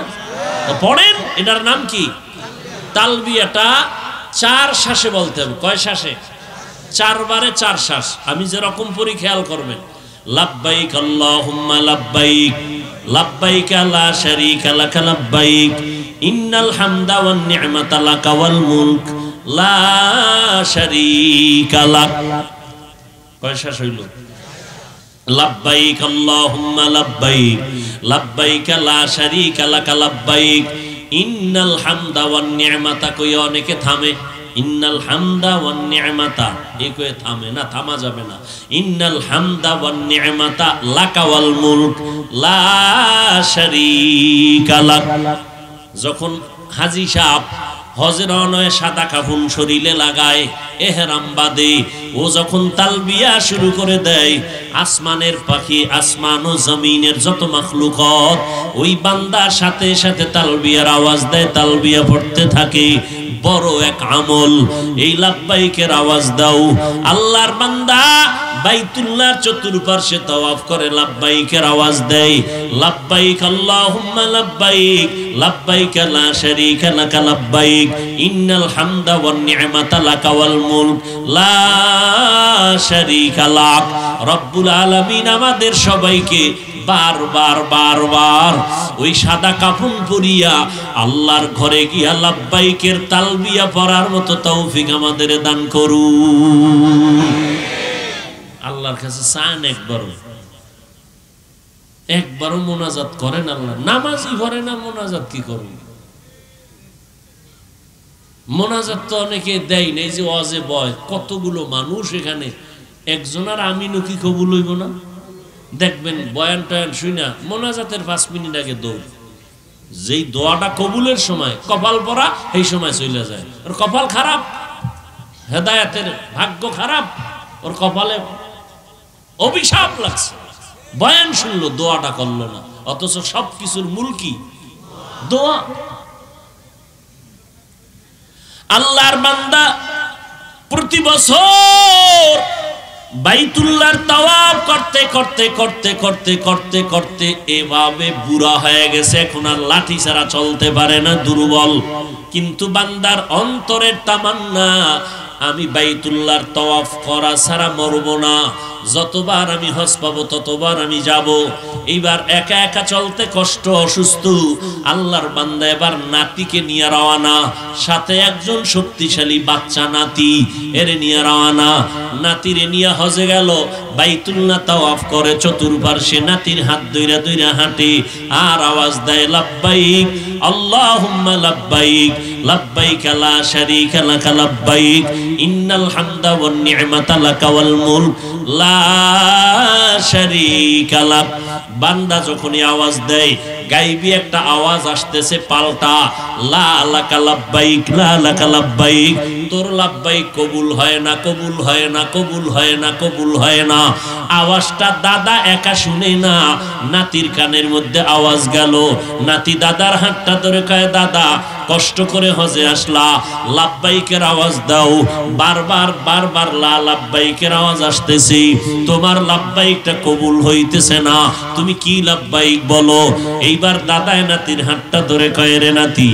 S1: পড়েন, এটার নাম কি? তালবিয়াটা 4 শ্বাসে বলতে হবে। কয় শ্বাসে? 4 বারে 4 শ্বাস। আমি যেরকম পড়ি খেয়াল করবেন। লাব্বাইক আল্লাহুম্মা লাব্বাইক, লাব্বাইক লা শারীকা লাক লাব্বাইক, ইন্নাল হামদা ওয়ান নি'মাতা লাক ওয়াল মুলক লা শারীকা লাক। কয় শ্বাস হইল? লাব্বাইক আল্লাহুম্মা লাব্বাইক, লাব্বাইক লা শারীকা লাক লাব্বাইক, ইন্নাল হামদা ওয়ান নি'মাতা। কই অনেকে থামে, ইন্নাল হামদা ওয়ান নি'মাতা, এই কয়ে থামে না, থামা যাবে না। ইন্নাল হামদা ওয়ান নি'মাতা লাক ওয়াল মুলক লা শারীকা লাক। যখন হাজী সাহেব হজের অনয় সাদা কাফন শরীরে লাগায়, এহরাম বাঁধে, ও যখন তালবিয়া শুরু করে দেয়, আসমানের পাখি, আসমান ও জমিনের যত মাখলুকাত ওই বান্দার সাথে সাথে তালবিয়ার আওয়াজ দেয়, তালবিয়া পড়তে থাকে। বড় এক আমল এই লাব্বাইকের আওয়াজ দাও। আল্লাহর বান্দা বাইতুল্লাহর চতুর্পার্শ্বে তাওয়াফ করে, লাব্বাইকের আওয়াজ দেয়। লাব্বাইক আল্লাহুম্মা লাব্বাইক, লাব্বাইক লা শারীকা লাক লাব্বাইক, ইন্নাল হামদা ওয়ান নি'মাতা লাক ওয়াল মুলক লা শারীকা লাক। রব্বুল আলামিন আমাদের সবাইকে বারবার বারবার ওই সাদা কাফন পরিয়া আল্লাহর ঘরে গিয়া লাব্বাইকের তালবিয়া পড়ার মতো তৌফিক আমাদের দান করুন। আল্লাহর কাছে চান একবারও মোনাজাত করেন। আল্লাহ নামাজই ভরে না, মোনাজাত কি করুন? মোনাজাত তো অনেকে দেয় না। এই যে ওয়াজে বয়, কতগুলো মানুষ এখানে, একজনের আমিনও কি কবুল হইব না? দেখবেন বয়ান টয়ান শুনা মোনাজাতের 5 মিনিট আগে দৌড়। যেই দোয়াটা কবুলের সময় কপাল পরা, এই সময় চলে যায়। ওর কপাল খারাপ, হেদায়েতের ভাগ্য খারাপ, ওর কপালে অভিশাপ লাগছে। বয়ান শুনলো, দোয়াটা করলো না, অথচ সবকিছুর মূল কি? দোয়া। আল্লাহর বান্দা প্রতি বছর বাইতুল্লাহর তাওয়াফ করতে করতে করতে করতে করতে করতে এভাবে বুড়া হয়ে গেছে, এখন আর লাঠি ছাড়া চলতে পারে না, দুর্বল। কিন্তু বান্দার অন্তরের তামান্না, আমি বাইতুল্লাহর তাওয়াফ করা ছাড়া মরবো না। যতবার আমি হজ পাবো ততবার আমি যাব। এইবার একা একা চলতে কষ্ট, অসুস্থ। আল্লাহর বান্দা এবার নাতিকে নিয়ে রওয়ানা, সাথে একজন শক্তিশালী বাচ্চা নাতি, এর নিয়ে রওয়ানা। নাতিরে নিয়ে হজে গেল, বাইতুল্লাহ তাওয়াফ করে, চতুর্পার্শ্বে নাতির হাত ধইরা ধইরা হাঁটে, আর আওয়াজ দেয় লাব্বাইক আল্লাহুম্মা লাব্বাইক, লাব্বাইক লা শারীকা লাক লাব্বাইক, ইন্নাল হামদা ওয়ান নি'মাতা লাক ওয়াল মুলক লা শারীকা লাক। বান্দা যখনই আওয়াজ দেয়, গাইবি একটা আওয়াজ আসতেছে পাল্টা, লা লাকা লাব্বাইক, লা লাকা লাব্বাইক। তোর লাব্বাইক কবুল হয় না, কবুল হয় না, কবুল হয় না, কবুল হয় না। আওয়াজটা দাদা একা শুনে না, নাতির কানের মধ্যে আওয়াজ গেল। নাতি দাদার হাতটা ধরে কয়, দাদা কষ্ট করে হজে আসলা, লাব্বাইকের আওয়াজ দাও। বারবার বারবার লা লাব্বাইকের আওয়াজ আসতেছে, তোমার লাব্বাইকটা কবুল হইতেছে না, তুমি কি লাব্বাইক বলো। এইবার দাদায় নাতির হাতটা ধরে কয়, রে নাতি,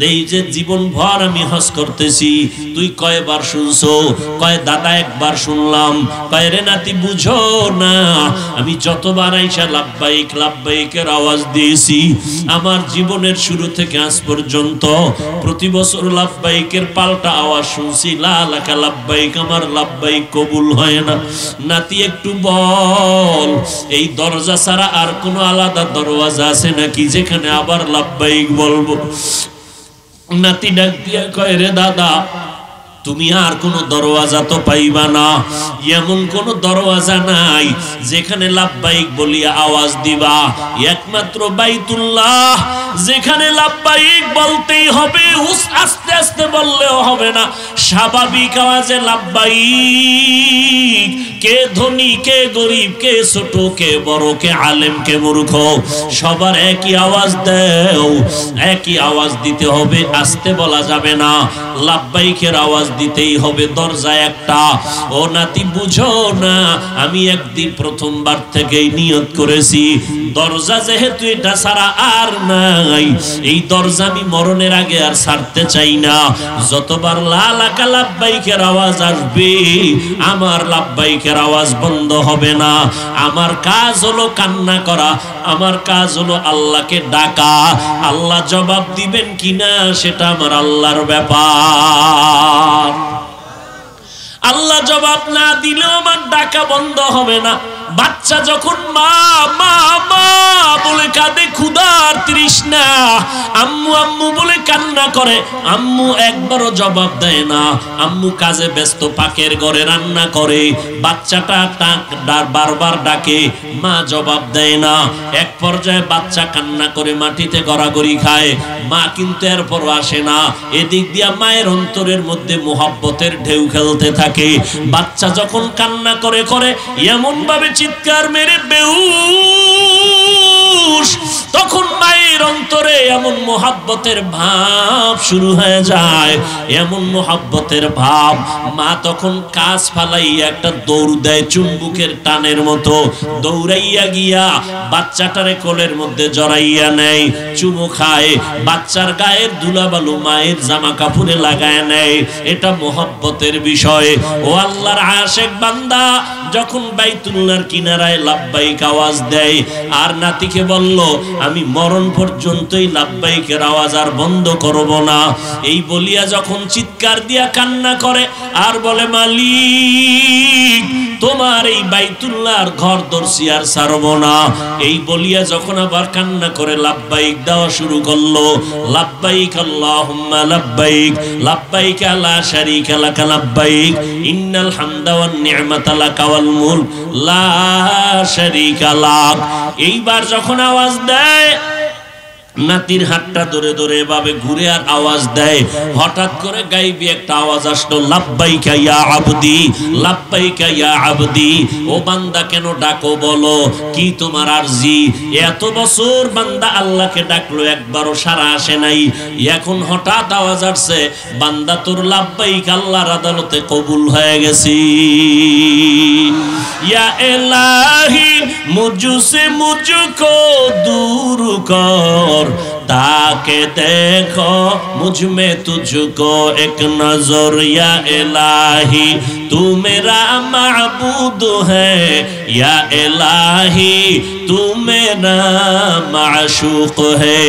S1: এই যে জীবন ভর আমি হজ করতেছি, তুই কয়বার শুনছো? কয় দাদা একবার শুনলাম। কয় রে নাতি, বুঝো না, আমি যতবার আইসা লাব্বাইক লাব্বাইকের আওয়াজ দিয়েছি, আমার জীবনের শুরু থেকে আজ পর্যন্ত প্রতি বছর লাব্বাইকের পাল্টা আওয়াজ শুনছি, লা লাকা লাব্বাইক, আমার লাব্বাইক কবুল হয় না। নাতি একটু বল, এই দরজা ছাড়া আর কোনো আলাদা দরওয়াজা আছে নাকি যেখানে আবার লাব্বাইক বলবো? নাতি ডাক দিয়া কয়, রে দাদা, তুমি আর কোন দরওয়াজা তো পাইবা না, এমন কোন দরওয়াজা নাই যেখানে লাব্বাইক বলিয়া আওয়াজ দিবা, একমাত্র বাইতুল্লাহ, যেখানে লাব্বাইক বলতেই হবে। আস্তে আস্তে বললেও হবে না, স্বাভাবিক আওয়াজে লাব্বাইক। কে ধনী, কে গরিব, কে ছোট, কে বড়, কে আলেম, কে মূর্খ, সবার একই আওয়াজ দেও, একই আওয়াজ দিতে হবে, আস্তে বলা যাবে না, লাব্বাইকের আওয়াজ দিতেই হবে। দরজা একটা। ও নাতি, বুঝো না, আমি একদিন প্রথমবার থেকেই নিয়ত করেছি, দরজা যেহেতু এটা ছাড়া আর নাই, এই দরজা আমি মরণের আগে আর ছাড়তে চাই না। যতবার লা লাকা লাব্বাইকের আওয়াজ আসবে, আমার লাব্বাইকের আওয়াজ বন্ধ হবে না। আমার কাজ হলো কান্না করা, আমার কাজ হলো আল্লাহকে ডাকা। আল্লাহ জবাব দিবেন কিনা সেটা আমার আল্লাহর ব্যাপার। আল্লাহ জবাব না দিলেও আমার ডাকা বন্ধ হবে না। বাচ্চা যখন মা মা মা বলে কাঁদে, ক্ষুধার তৃষ্ণা, আম্মু আম্মু বলে কান্না করে, আম্মু একবারও জবাব দেয় না। আম্মু কাজে ব্যস্ত, পাকের ঘরে রান্না করে, বাচ্চাটা বারবার ডাকে, মা জবাব দেয় না। এক পর্যায়ে বাচ্চা কান্না করে মাটিতে গড়াগড়ি খায়, মা কিন্তু এরপর আসে না। এদিক দিয়া মায়ের অন্তরের মধ্যে মুহাব্বতের ঢেউ খেলতে থাকে। বাচ্চা যখন কান্না করে করে এমন ভাবে চিৎকার মেরে বেহুশ, তখন মায়ের অন্তরে এমন মুহাব্বতের ভাব শুরু হয়ে যায়, এমন মুহাব্বতের ভাব, মা তখন কাজ ফালাইয়া একটা দৌড় দেয়, চুম্বুকের টানের মতো দৌড়াইয়া গিয়া বাচ্চাটারে কোলের মধ্যে জড়াইয়া নেয়, চুমু খায়, বাচ্চার গায়ের ধুলাবালু মায়ের জামা কাপড়ে লাগায় নেয়। এটা মুহাব্বতের বিষয়। ও আল্লাহর আশিক বান্দা যখন বাইতুল্লাহর কিনারায় লাব্বাইক আওয়াজ দেয়, আর নাতিকে বলল, আমি মরণ পর্যন্তই লাব্বাইকের আওয়াজ আর বন্ধ করব না, এই বলিয়া যখন চিৎকার দিয়া কান্না করে আর বলে, মালিক তোমার এই বাইতুল্লাহর ঘর দর্শি আর ছাড়ব না, এই বলিয়া যখন আবার কান্না করে লাব্বাইক দেওয়া শুরু করলো, লাব্বাইক আল্লাহুম্মা লাব্বাইক, লাব্বাইক লা শারীকা লাকা লাব্বাইক, ইন্নাল হামদা ওয়ান নি'মাতা লাকা ওয়াল মুলক লা শারীকা লাক। এইবার যখন আওয়াজ দেয়, নাতির হাতটা ধরে ধরে এভাবে ঘুরে আর আওয়াজ দেয়, হঠাৎ করে গাইবি একটা আওয়াজ আসলো, লাব্বাইকা ইয়া আবদি, লাব্বাইকা ইয়া আবদি। ও বান্দা কেন ডাকো বলো, কি তোমার আরজি? এত বছর বান্দা আল্লাহকে ডাকলো, একবারও সাড়া আসে নাই, এখন হঠাৎ আওয়াজ আসছে, বান্দা তোর লাব্বাইক আল্লাহর আদালতে কবুল হয়ে গেছি। ইয়া ইলাহি মুঝসে মুঝকো দূর কর, ताके देखो मुझ में तुझको एक नजर, या इलाही तू मेरा माबूद है, या इलाही तू मेरा माशूक है।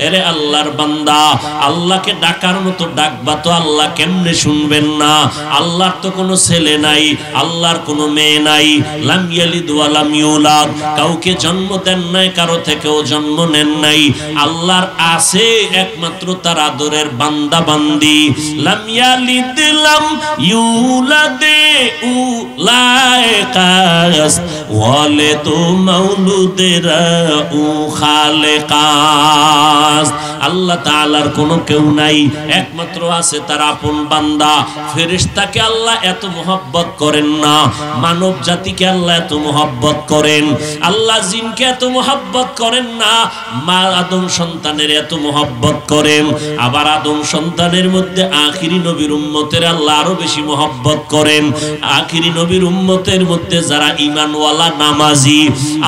S1: अरे अल्लाहर बंदा, अल्लाह के डाकार मतो डाकबा तो अल्लाह केमने शुनबेन ना? अल्लाहर तो कोनो छेले नाई, अल्लाहर कोनो मेये नाई, लाम यालिद वा लाम युलाद, काउके जन्म देन नाई, कारो थेकेओ जन्म नेन नाई। আল্লাহর আছে একমাত্র তার আদরের বান্দা বান্দি। লাম ইয়ালিদ লাম ইউলাদে উলাইকাস ওয়ালিদু মাউলুদেরা উ খালেকাস। আল্লাহ তাআলার কোনো কেউ নাই, একমাত্র আছে তার আপন বান্দা। ফেরেশতাকে আল্লাহ এত মোহাব্বত করেন না, মানব জাতিকে আল্লাহ এত মোহাব্বত করেন। আল্লাহ জিনকে এত মোহাব্বত করেন না, মা আদম সন্তানের এত মোহাব্বত করেন। আবার আদম সন্তানের মধ্যে আখিরি নবীর উম্মতের আল্লাহ আরো বেশি মোহাব্বত করেন। আখিরি নবীর উম্মতের মধ্যে যারা ঈমানওয়ালা নামাজি,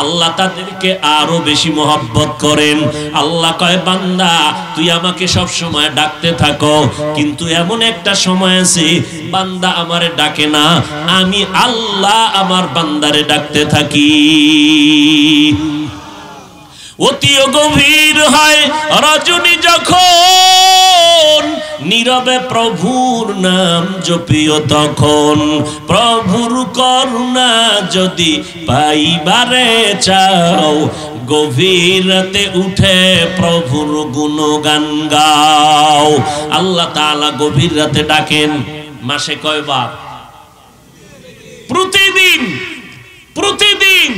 S1: আল্লাহ তাদেরকে আরো বেশি মোহাব্বত করেন। আল্লাহ কয়, বান্দা তুই আমাকে সব সময় ডাকতে থাকো, কিন্তু এমন একটা সময় আছে বান্দা আমারে ডাকে না, আমি আল্লাহ আমার বান্দারে ডাকতে থাকি। অতিও গভীর হয় রজনী যখন নীরবে প্রভুর নাম জপিও তখন। প্রভুর করুণা যদি পাইবারে চাও গভীর রাতে উঠে প্রভুর গুণগান গাও। আল্লাহ তাআলা গভীর রাতে ডাকেন মাসে কয়বার? প্রতিদিন প্রতিদিন।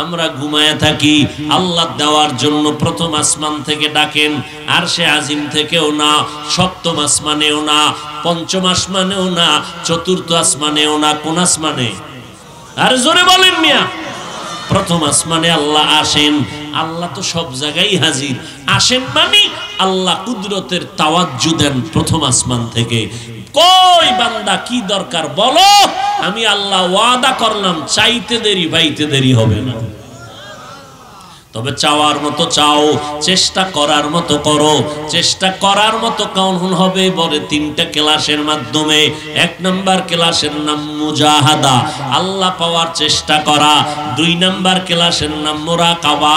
S1: আমরা ঘুমায় থাকি, আল্লাহ দেওয়ার জন্য প্রথম আসমান থেকে ডাকেন, আরশে আজিম থেকেও না, সপ্তম আসমানেও না, পঞ্চম আসমানেও না, চতুর্থ আসমানেও না। কোন আসমানে? আর জোরে বলেন মিয়া। প্রথম আসমানে আল্লাহ আসেন। আল্লাহ তো সব জায়গায় হাজির, আসেন মানে আল্লাহ কুদরতের তাওয়াজ্জু দেন প্রথম আসমান থেকে। কই বান্দা কি দরকার বলো, আমি আল্লাহ ওয়াদা করলাম চাইতে দেরি পাইতে দেরি হবে না। তবে চাওয়ার মতো চাও, চেষ্টা করার মতো করো। চেষ্টা করার মতো কেমন হবে বলে তিনটা ক্লাসের মাধ্যমে। এক নাম্বার ক্লাসের নাম মুজাহাদা, আল্লাহ পাওয়ার চেষ্টা করা। দুই নাম্বার ক্লাসের নাম মুরাকাবা,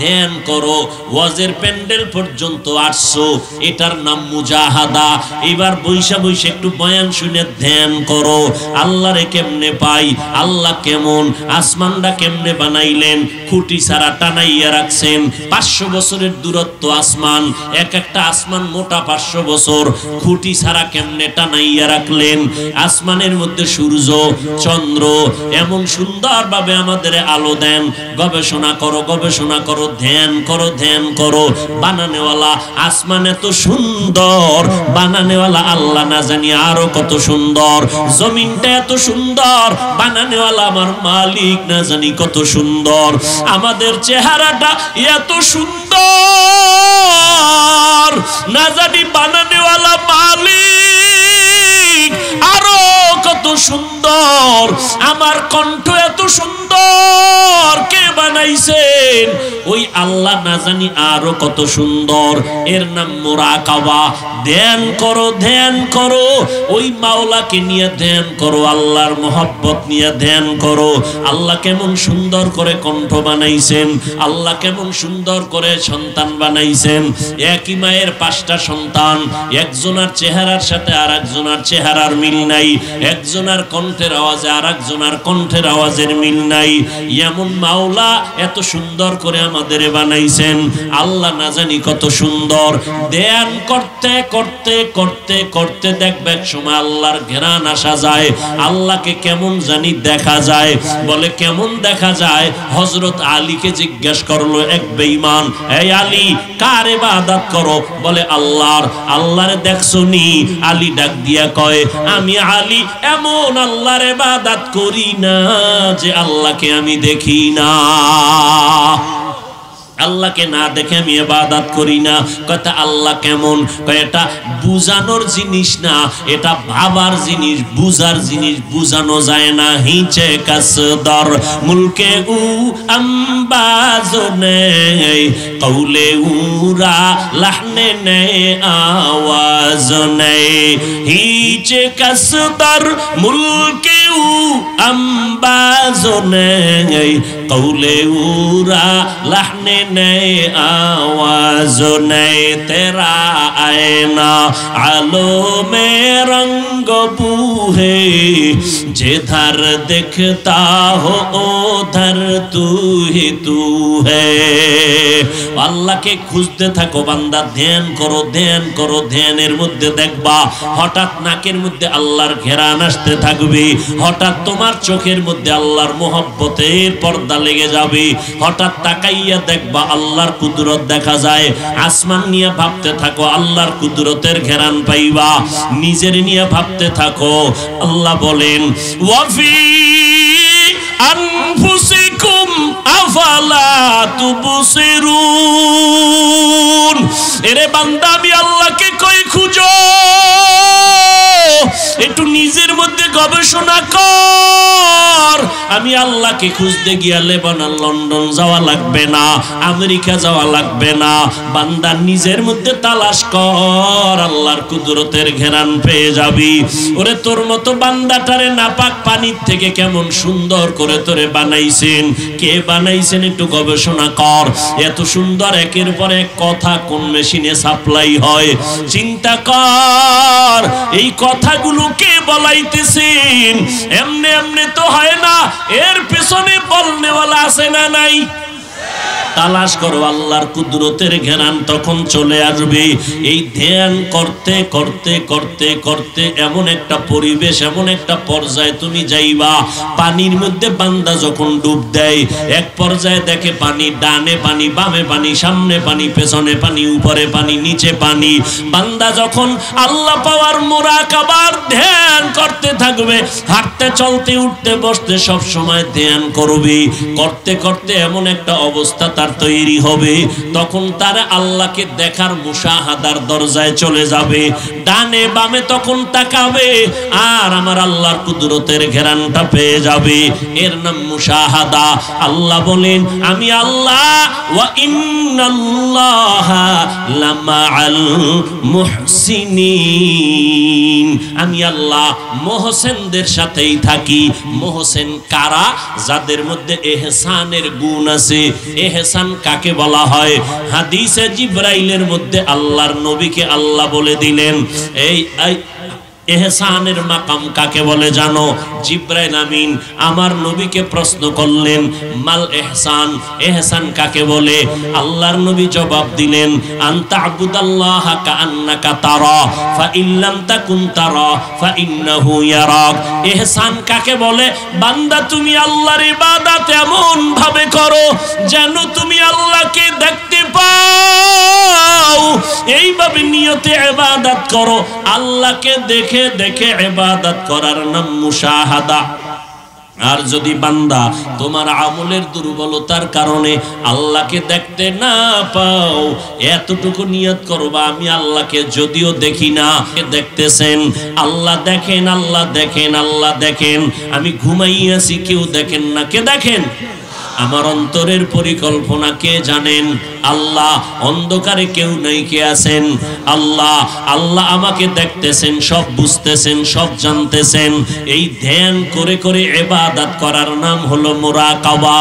S1: ধ্যান করো। ওয়াজের প্যান্ডেল পর্যন্ত আসছো, এটার নাম মুজাহাদা। এবার বৈশা বৈশা একটু বয়ান শুনে ধ্যান করো, আল্লাহরে কেমনে পাই, আল্লাহ কেমন, আসমানটা কেমনে বানাইলেন, খুঁটি ছাড়া টানাইয়া রাখছেন। 500 বছরের দূরত্ব আসমান, এক একটা আসমান মোটা 500 বছর, খুঁটি ছাড়া কেমনে টানাইয়া রাখলেন। আসমানের মধ্যে সূর্য চন্দ্র এমন সুন্দরভাবে আমাদের আলো দেন। গবেষণা করো, গবেষণা করো, ধ্যান করো, ধ্যান করো। বানানেওয়ালা আসমান এত সুন্দর, বানানেওয়ালা আল্লাহ না জানি আরো কত সুন্দর। জমিনটা এত সুন্দর, বানানেওয়ালা আমার মালিক না জানি কত সুন্দর। আমাদের চেহারাটা এত সুন্দর, না জানি বানানেওয়ালা মালিক আরো কত সুন্দর। আমার কণ্ঠ এত সুন্দর, কে বানাইছেন? ওই আল্লাহ না জানি আরো কত সুন্দর। এর নাম মুরাকাবা। ধ্যান করো, ধ্যান করো, ওই মাওলাকে নিয়ে ধ্যান করো, আল্লাহর মোহাব্বত নিয়ে ধ্যান করো। আল্লাহ কেমন সুন্দর করে কণ্ঠ বানাইছেন, আল্লাহ কেমন সুন্দর করে সন্তান বানাইছেন। একই মায়ের 5টা সন্তান, একজনের চেহারার সাথে আর একজনের চেহারার মিল নাই, একজনের কণ্ঠের আওয়াজে আর একজনের কণ্ঠের আওয়াজের মিল নাই। এমন মাওলা এত সুন্দর করে আমাদের বানাইছেন। আল্লাহ না জানি কত সুন্দর। ধ্যান করতে করতে করতে করতে দেখবে এক সময় আল্লাহর ঘেরান আসা যায়, আল্লাহকে কেমন জানি দেখা যায়। বলে কেমন দেখা যায়? হযরত আলীকে জিজ্ঞেস করলো এক বেঈমান, এই আলী কার ইবাদত করো? বলে আল্লাহর। আল্লাহরে দেখছো নি? আলী ডাক দিয়া কয়, আমি আলী এমন আল্লাহর ইবাদত করি না যে আল্লাহকে আমি দেখি না। আল্লাহকে না দেখে আমি ইবাদত করি না। কথা আল্লাহ কেমন? এটা বুঝানোর জিনিস না, এটা ভাবার জিনিস, বুঝার জিনিস। বুঝানো যায় না। হিচে কাসদর মুলকে উ আম্বাজনে কৌলে উরা লাহনে নে আওয়াজ নে। হিচে কাসদর মুলকে উ আম্বাজনে কৌলে উরা লাহনে नए आवाज नए तेरा आईना आलो में रंग बूहे जिधर दिखता हो उधर तू ही तू है। আল্লাহকে খুঁজতে থাকো বান্দা, ধ্যান করো, ধ্যান করো। ধ্যানের মধ্যে দেখবা হঠাৎ নাকের মধ্যে আল্লাহর ঘেরান আসতে থাকবে, হঠাৎ তোমার চোখের মধ্যে আল্লাহর মোহব্বতের পর্দা লেগে যাবে। হঠাৎ তাকাইয়া দেখবা আল্লাহর কুদরত দেখা যায়। আসমান নিয়ে ভাবতে থাকো, আল্লাহর কুদরতের ঘেরান পাইবা। নিজের নিয়ে ভাবতে থাকো। আল্লাহ বলেন, ওয়াফি আনফুসিকুম আফালা তুবসিরুন। এরে বান্দা আমি আল্লাহকে কই খুঁজো, একটু নিজের মধ্যে গবেষণা কর। আমি আল্লাহকে খুঁজতে গিয়া লেবানন লন্ডন যাওয়া লাগবে না, আমেরিকা যাওয়া লাগবে না। বান্দা নিজের মধ্যে তালাশ কর, আল্লাহর কুদরতের ঘেরান পেয়ে যাবি। ওরে তোর মতো বান্দাটারে নাপাক পানির থেকে কেমন সুন্দর করে তোরে বানাইছেন, কে বানাইছেন একটু গবেষণা কর। এত সুন্দর একের পর এক কথা কোন মেশিনে সাপ্লাই হয় চিন্তা কর। এই কথাগুলো কে বলাইতেছেন? এমনি এমনি তো হয় না, এর পেছনে বলনেওয়ালা আছে না নাই? তালাশ করো, আল্লাহর কুদরতের ঘেরান তখন চলে আসবে। এই ধ্যান করতে করতে করতে করতে এমন একটা পরিবেশ, এমন একটা পর্যায়ে তুমি যাইবা, পানির মধ্যে বান্দা যখন ডুব দেয়, এক পর্যায়ে দেখে পানি, ডানে পানি, বামে পানি, সামনে পানি, পেছনে পানি, উপরে পানি, নিচে পানি। বান্দা যখন আল্লাহ পাওয়ার মুরাকাবার ধ্যান করতে থাকবে, হাঁটতে চলতে উঠতে বসতে সব সময় ধ্যান করবে, করতে করতে এমন একটা অবস্থা তার তৈরি হবে, তখন তার আল্লাহকে দেখার মুশাহাদার দরজায় চলে যাবে। ডানে বামে তখন তাকাবে আর আমার আল্লাহর কুদরতের ঘেরানটা পেয়ে যাবে। এর নাম মুশাহাদা। আল্লাহ বলেন, আমি আল্লাহ ওয়া ইন্নাল্লাহা লামাআল মুহসিনিন, আমি আল্লাহ মুহসিনদের সাথেই থাকি। মুহসিন কারা? যাদের মধ্যে ইহসানের গুণ আছে। ইহসান কাকে বলা হয়? হাদিসে জিবরাইলের মধ্যে আল্লাহর নবীকে আল্লাহ বলে দিলেন, এই ইহসানের মাকাম কাকে বলে জানো? জিবরাইল আমিন আমার নবীকে প্রশ্ন করলেন, মাল ইহসান, ইহসান কাকে বলে? আল্লাহর নবী জবাব দিলেন, আনতা আবুদাল্লাহ কাআন্নাকা তারা ফা ইল্লাম তাকুন তারা ফা ইন্নাহু ইয়ারাক। ইহসান কাকে বলে? বান্দা তুমি আল্লাহর ইবাদত এমন ভাবে করো যেন তুমি আল্লাহকে দেখতে পাও, এইভাবে নিয়তে ইবাদত করো। আল্লাহকে দেখে দেখে ইবাদত করার নাম মুশাহাদা। আর যদি বান্দা তোমার আমলের দুর্বলতার কারণে আল্লাহকে দেখতে না পাও, এতটুকু নিয়ত করবা, আমি আল্লাহকে যদিও দেখি না, দেখতেছেন, আল্লাহ দেখেন, আল্লাহ দেখেন, আল্লাহ দেখেন। আমি ঘুমাইয়াছি, কেউ দেখেন না, কে দেখেন? আমার অন্তরের পরিকল্পনা কে জানেন? আল্লাহ। অন্ধকারে কেউ নাই, কে আছেন? আল্লাহ। আল্লাহ আমাকে দেখতেছেন, সব বুঝতেছেন, সব জানতেছেন। এই ধ্যান করে করে ইবাদত করার নাম হলো মুরাকাবা।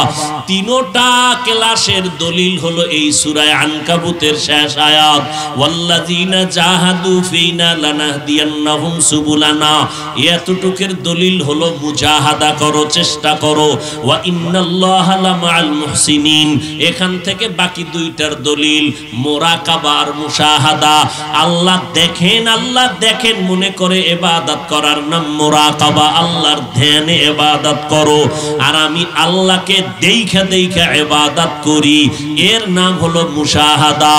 S1: তিনটা ক্লাসের দলিল হলো এই সূরা আনকাবুতের শেষ আয়াত, ওয়াল্লাযিনা জাহাদু ফিনা লানাহদিয়ান্নাহুম সুবুলানা। এতটুকুর দলিল হলো মুজাহাদা করো, চেষ্টা করো। ওয়া ইন্নাল্লাহা লামাআল মুহসিনিন। এখান থেকে বাকি দুইটার দলিল মুরাকাবা আর মুশাহাদা। আল্লাহ দেখেন, আল্লাহ দেখেন মনে করে ইবাদত করার নাম মুরাকাবা। আল্লাহর ধ্যানে ইবাদত করো। আর আমি আল্লাহকে দেখা দেখা ইবাদত করি, এর নাম হলো মুশাহাদা।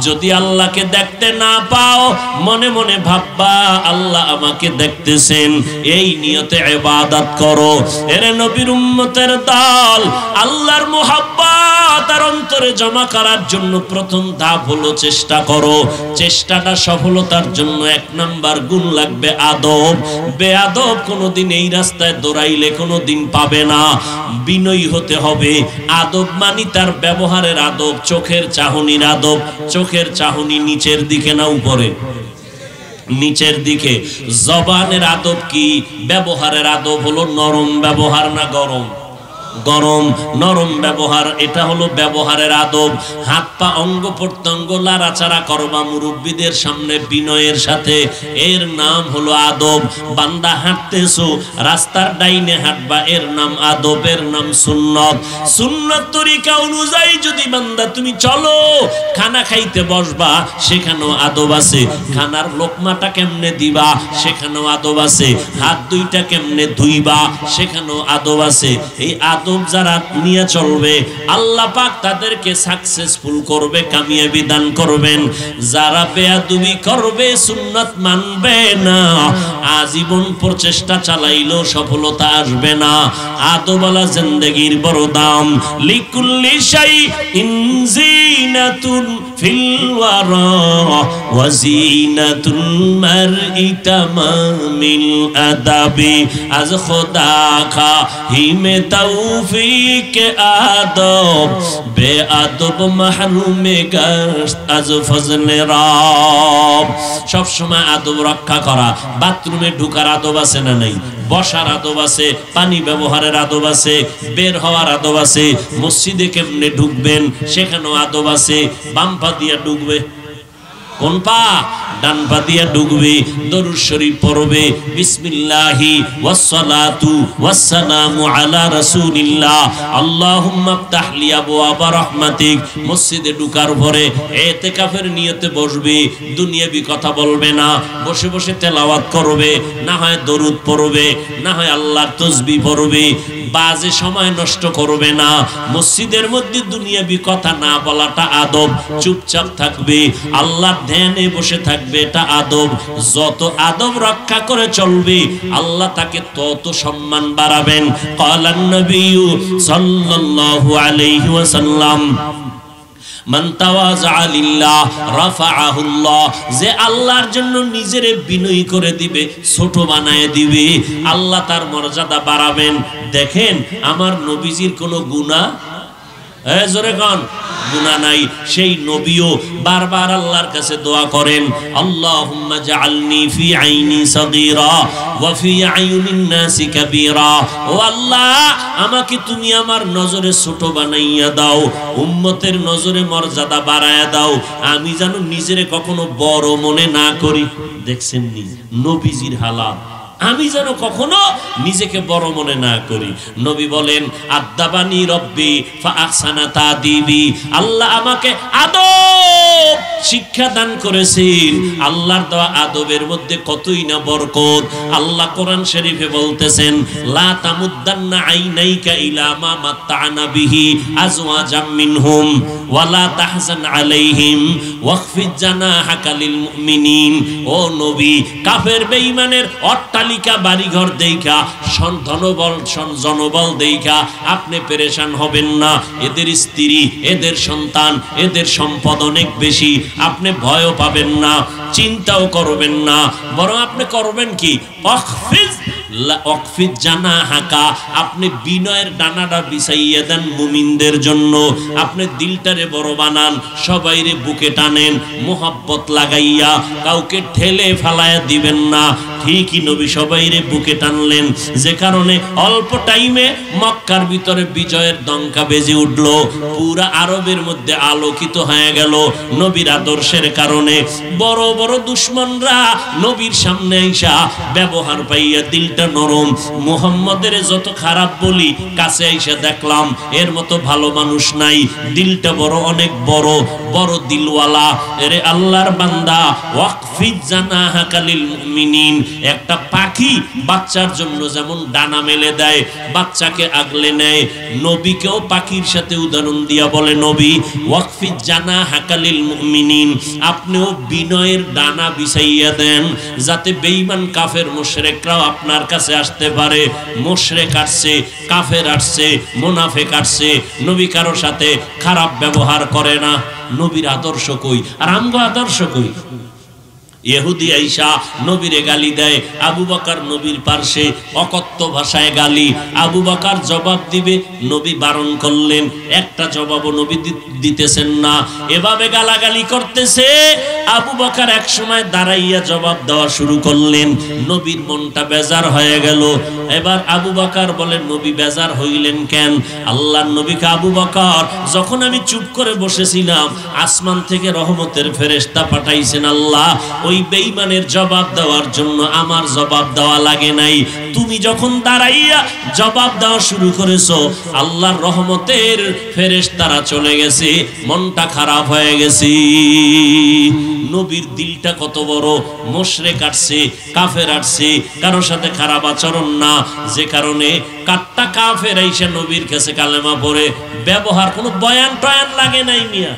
S1: যদি আল্লাহকে দেখতে না পাও, মনে মনে ভাববা আল্লাহ আমাকে দেখতেছেন, এই নিয়তে ইবাদত করো। এর নবীর উম্মতের দল, আল্লাহর মুহাব্বত আর অন্তরে জমা করার জন্য প্রথম ধাপ হলো চেষ্টা করো। চেষ্টাটা সফলতার জন্য এক নাম্বার গুণ লাগবে আদব। বেয়াদব কোনোদিন এই রাস্তায় দৌড়াইলে কোনোদিন পাবে না। বিনয়ী হতে হবে। আদব মানি তার ব্যবহারের আদব, চোখের চাহনির আদব। চোখের চাহনি নিচের দিকে না উপরে? নিচের দিকে। জবানের আদব কি? ব্যবহারের আদব হলো নরম ব্যবহার না গরম? গরম, নরম ব্যবহার, এটা হলো ব্যবহারের আদব। হাত পা অঙ্গ প্রত্যঙ্গ লাড়াচাড়া করবা মুরব্বীদের সামনে বিনয়ের সাথে, এর নাম হলো আদব। বান্দা হাঁটতেছো, রাস্তার ডাইনে হাঁটবা, এর নাম আদব, এর নাম সুন্নত। সুন্নত তরিকা অনুযায়ী যদি বান্দা তুমি চলো, খানা খাইতে বসবা, সেখানেও আদব আছে। খানার লোকমাটা কেমনে দিবা, সেখানেও আদব আছে। হাত দুইটা কেমনে ধুইবা, সেখানেও আদব আছে। এই আদব আদব যারা নিয়ে চলবে আল্লাহ পাক তাদেরকে সাকসেসফুল করবে, কামিয়াবি দান করবেন। যারা বেয়াদবি করবে, সুন্নাত মানবে না, আজীবন প্রচেষ্টা চালাইলেও সফলতা আসবে না। আদবওয়ালা জিন্দেগির বড় দাম। লিকুল্লি শাইইন জিনাতুন ফিল ওয়ারা ওয়া জিনাতুল মারই তামামিল আদাবি। আজ খোদা খাহিমে তৌফিক আদব, বেআদব মাহরুমে গশত আজ ফজলে রব। সব সময় আদব রক্ষা করা। বাথরুমে ঢোকার আদব আছে না নাই? বসার আদব আছে, পানি ব্যবহারের আদব আছে, বের হওয়ার আদব আছে। মসজিদে কেমনে ঢুকবেন সেখানেও আদব আছে। বাম পা দিয়ে ঢুকবে, কোন পা? ডান পা দিয়ে ঢুকবে। দরুদ শরীফ পড়বে, বিসমিল্লাহি ওয়াসসালাতু ওয়াসসালামু আলা রাসূলিল্লাহ, আল্লাহুম্মা ইফতাহ লি আবওয়াবা রাহমাতিক। মসজিদে ঢোকার পরে ইতিকাফের নিয়তে বসবে, দুনিয়াবি কথা বলবে না, বসে বসে তেলাওয়াত করবে, না হয় দরুদ পড়বে, না হয় আল্লাহর তাসবিহ পড়বে। বাজে সময় নষ্ট করবে না। মসজিদের মধ্যে দুনিয়াবি কথা না বলাটা আদব। চুপচাপ থাকবে, আল্লাহর ধ্যানে বসে থাকবে, এটা আদব। যত আদব রক্ষা করে চলবে আল্লাহ তাকে তত সম্মান বাড়াবেন। ক্বালান নবিয়্যু সাল্লাল্লাহু আলাইহি ওয়াসাল্লাম, মান তাওয়াযা লিল্লাহ রাফাআহুল্লাহ। যে আল্লাহর জন্য নিজেরে বিনয়ী করে দিবে, ছোট বানায় দিবে, আল্লাহ তার মর্যাদা বাড়াবেন। দেখেন আমার নবীজির কোনো গুনাহ, জোরে কোন গুনাহ নাই। সেই নবীও বারবার আল্লাহর কাছে দোয়া করেন, আল্লাহুম্মা জাআলনি ফি আইনি সাগীরা ওয়া ফি আইয়ুনিন নাসি কাবীরা। ও আল্লাহ, আমাকে তুমি আমার নজরে ছোট বানাইয়া দাও, উম্মতের নজরে মর্যাদা বাড়ায়া দাও, আমি যেন নিজেরে কখনো বড় মনে না করি। দেখছেন নি নবীজির হালাত, আমি যেন কখনো নিজেকে বড় মনে না করি। নবী বলেন, আদাবানি রব্বি ফা আহসানা তাদিবি। আল্লাহ আমাকে আদব শিক্ষা দান করেছেন। আল্লাহর দেওয়া আদবের মধ্যে কতই না বরকত। আল্লাহ কোরআন শরীফে বলতেছেন, লা তামুদ্দান্না আইনাইকা ইলা মা মাত্তা'না বিহি আজওয়াজাম মিনহুম ওয়া লা তাহজান আলাইহিম ওয়াখফিজ জানাহাকা লিল মুমিনিন। ও নবী, কাফের বেঈমানের অট্টালিকা বাড়িঘর দেইখা, ধনবল জনবল দেইখা আপনি পেরেশান হবেন না। এদের স্ত্রী, এদের সন্তান, এদের সম্পদ অনেক বেশি, আপনি ভয়ও পাবেন না, চিন্তাও করবেন না। বরং আপনি করবেন কি? ওয়াকফিজ জানাহাকা, আপনি বিনয়ের ডানাটা বিছাইয়া দেন মুমিনদের জন্য। আপনি দিলটারে বড় বানান, সবাইরে বুকে টানেন, মোহাব্বত লাগাইয়া, কাউকে ঠেলে ফেলায়া দিবেন না। ঠিকই নবী সবাইরে বুকে টানলেন, যে কারণে অল্প টাইমে মক্কার ভিতরে বিজয়ের ডঙ্কা বেজে উঠল। পুরা আরবের মধ্যে আলোকিত হয়ে গেল নবীর আদর্শের কারণে। বড় বড় দুশমনরা নবীর সামনে আইসা ব্যবহার পাইয়া দিলটা নরম। মুহাম্মদের যত খারাপ বলি, কাছে আইসা দেখলাম এর মতো ভালো মানুষ নাই, দিলটা বড়, অনেক বড়, বড় দিলওয়ালা। এরে আল্লাহর বান্দা, ওয়াকফিজ জানাহাকা লিল মুমিনিন। একটা পাখি বাচ্চার জন্য যেমন ডানা মেলে দেয়, বাচ্চাকে আগলে নেয়, নবীকেও পাখির সাথে উদাহরণ দিয়া বলে, নবী ওয়াকফিজ জানাহাকা লিল মুমিনিন, আপনিও বিনয়ের ডানা বিছাইয়া দেন, যাতে বেঈমান কাফের মুশরিকরাও আপনার কাছে আসতে পারে। মুশরিক আসছে, কাফের আসছে, মুনাফিক আসছে, নবী কারোর সাথে খারাপ ব্যবহার করে না। নবীর আদর্শ কই? আর আমগো আদর্শ কই? ইহুদি আইসা নবীরে গালি দেয়, আবু বকর নবীর পার্শ্বে অকথ্য ভাষায় গালি। আবু বকর জবাব দিবে, নবী বারণ করলেন, একটা জবাবও নবী দিতেছেন না, এভাবে গালাগালি করতেছে। আবু বকর এক সময় দাঁড়াইয়া জবাব দেওয়া শুরু করলেন। নবীর মনটা বেজার হয়ে গেল। এবার আবু বকর বলেন, নবী বেজার হইলেন কেন? আল্লাহর নবীকে, আবু বকর, যখন আমি চুপ করে বসেছিলাম, আসমান থেকে রহমতের ফেরেশতা পাঠাইছেন আল্লাহ, ওই ওই বেঈমানের জবাব দেওয়ার জন্য আমার জবাব দেওয়া লাগে নাই। তুমি যখন দাঁড়াইয়া জবাব দেওয়া শুরু করেছো, আল্লাহর রহমতের ফেরেশতারা চলে গেছে, মনটা খারাপ হয়ে গেছে। নবীর দিলটা কত বড়, মুশরিক আসছে, কাফের আসছে, কারোর সাথে খারাপ আচরণ না, যে কারণে কাট্টা কাফের আইসা নবীর কাছে কালেমা পড়ে ব্যবহার, কোনো বয়ান টয়ান লাগে নাই মিয়া।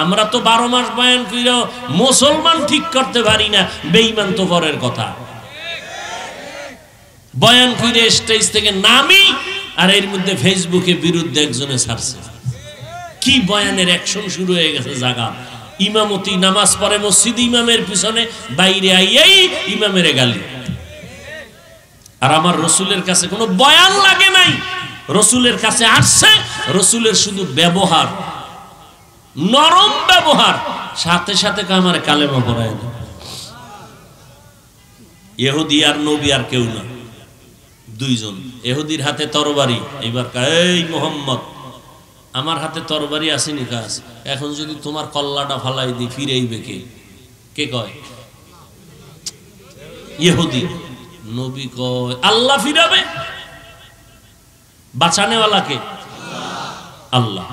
S1: আমরা তো 12 মাস বয়ান কইরা মুসলমান ঠিক করতে পারি না, বেঈমান তো পরের কথা। বয়ান কইরে স্টেজ থেকে নামি, আর এর মধ্যে ফেসবুকে বিরুদ্ধে একজনে ছাড়ছে, কি বয়ানের অ্যাকশন শুরু হয়ে গেছে জায়গা। ইমামতি নামাজ পড়ে মসজিদ, ইমামের পিছনে বাইরে আইয়াই ইমামের গালি। আর আমার রসুলের কাছে কোনো বয়ান লাগে নাই, রসুলের কাছে আসছে, রসুলের শুধু ব্যবহার, নরম ব্যবহার, সাথে সাথে আমার কালেমা পড়ায় দেয়। ইহুদি আর নবী আর কেউ না, দুইজন। ইহুদির হাতে তরবারি, এইবার এই মুহাম্মদ আমার হাতে তরবারি আসেনি কাজ, এখন যদি তোমার কল্লাটা ফালাই দি ফিরেইবে কে? কে কয়? ইহুদি। নবী কয় আল্লাহ ফিরাবে, বাঁচানেওয়ালাকে আল্লাহ।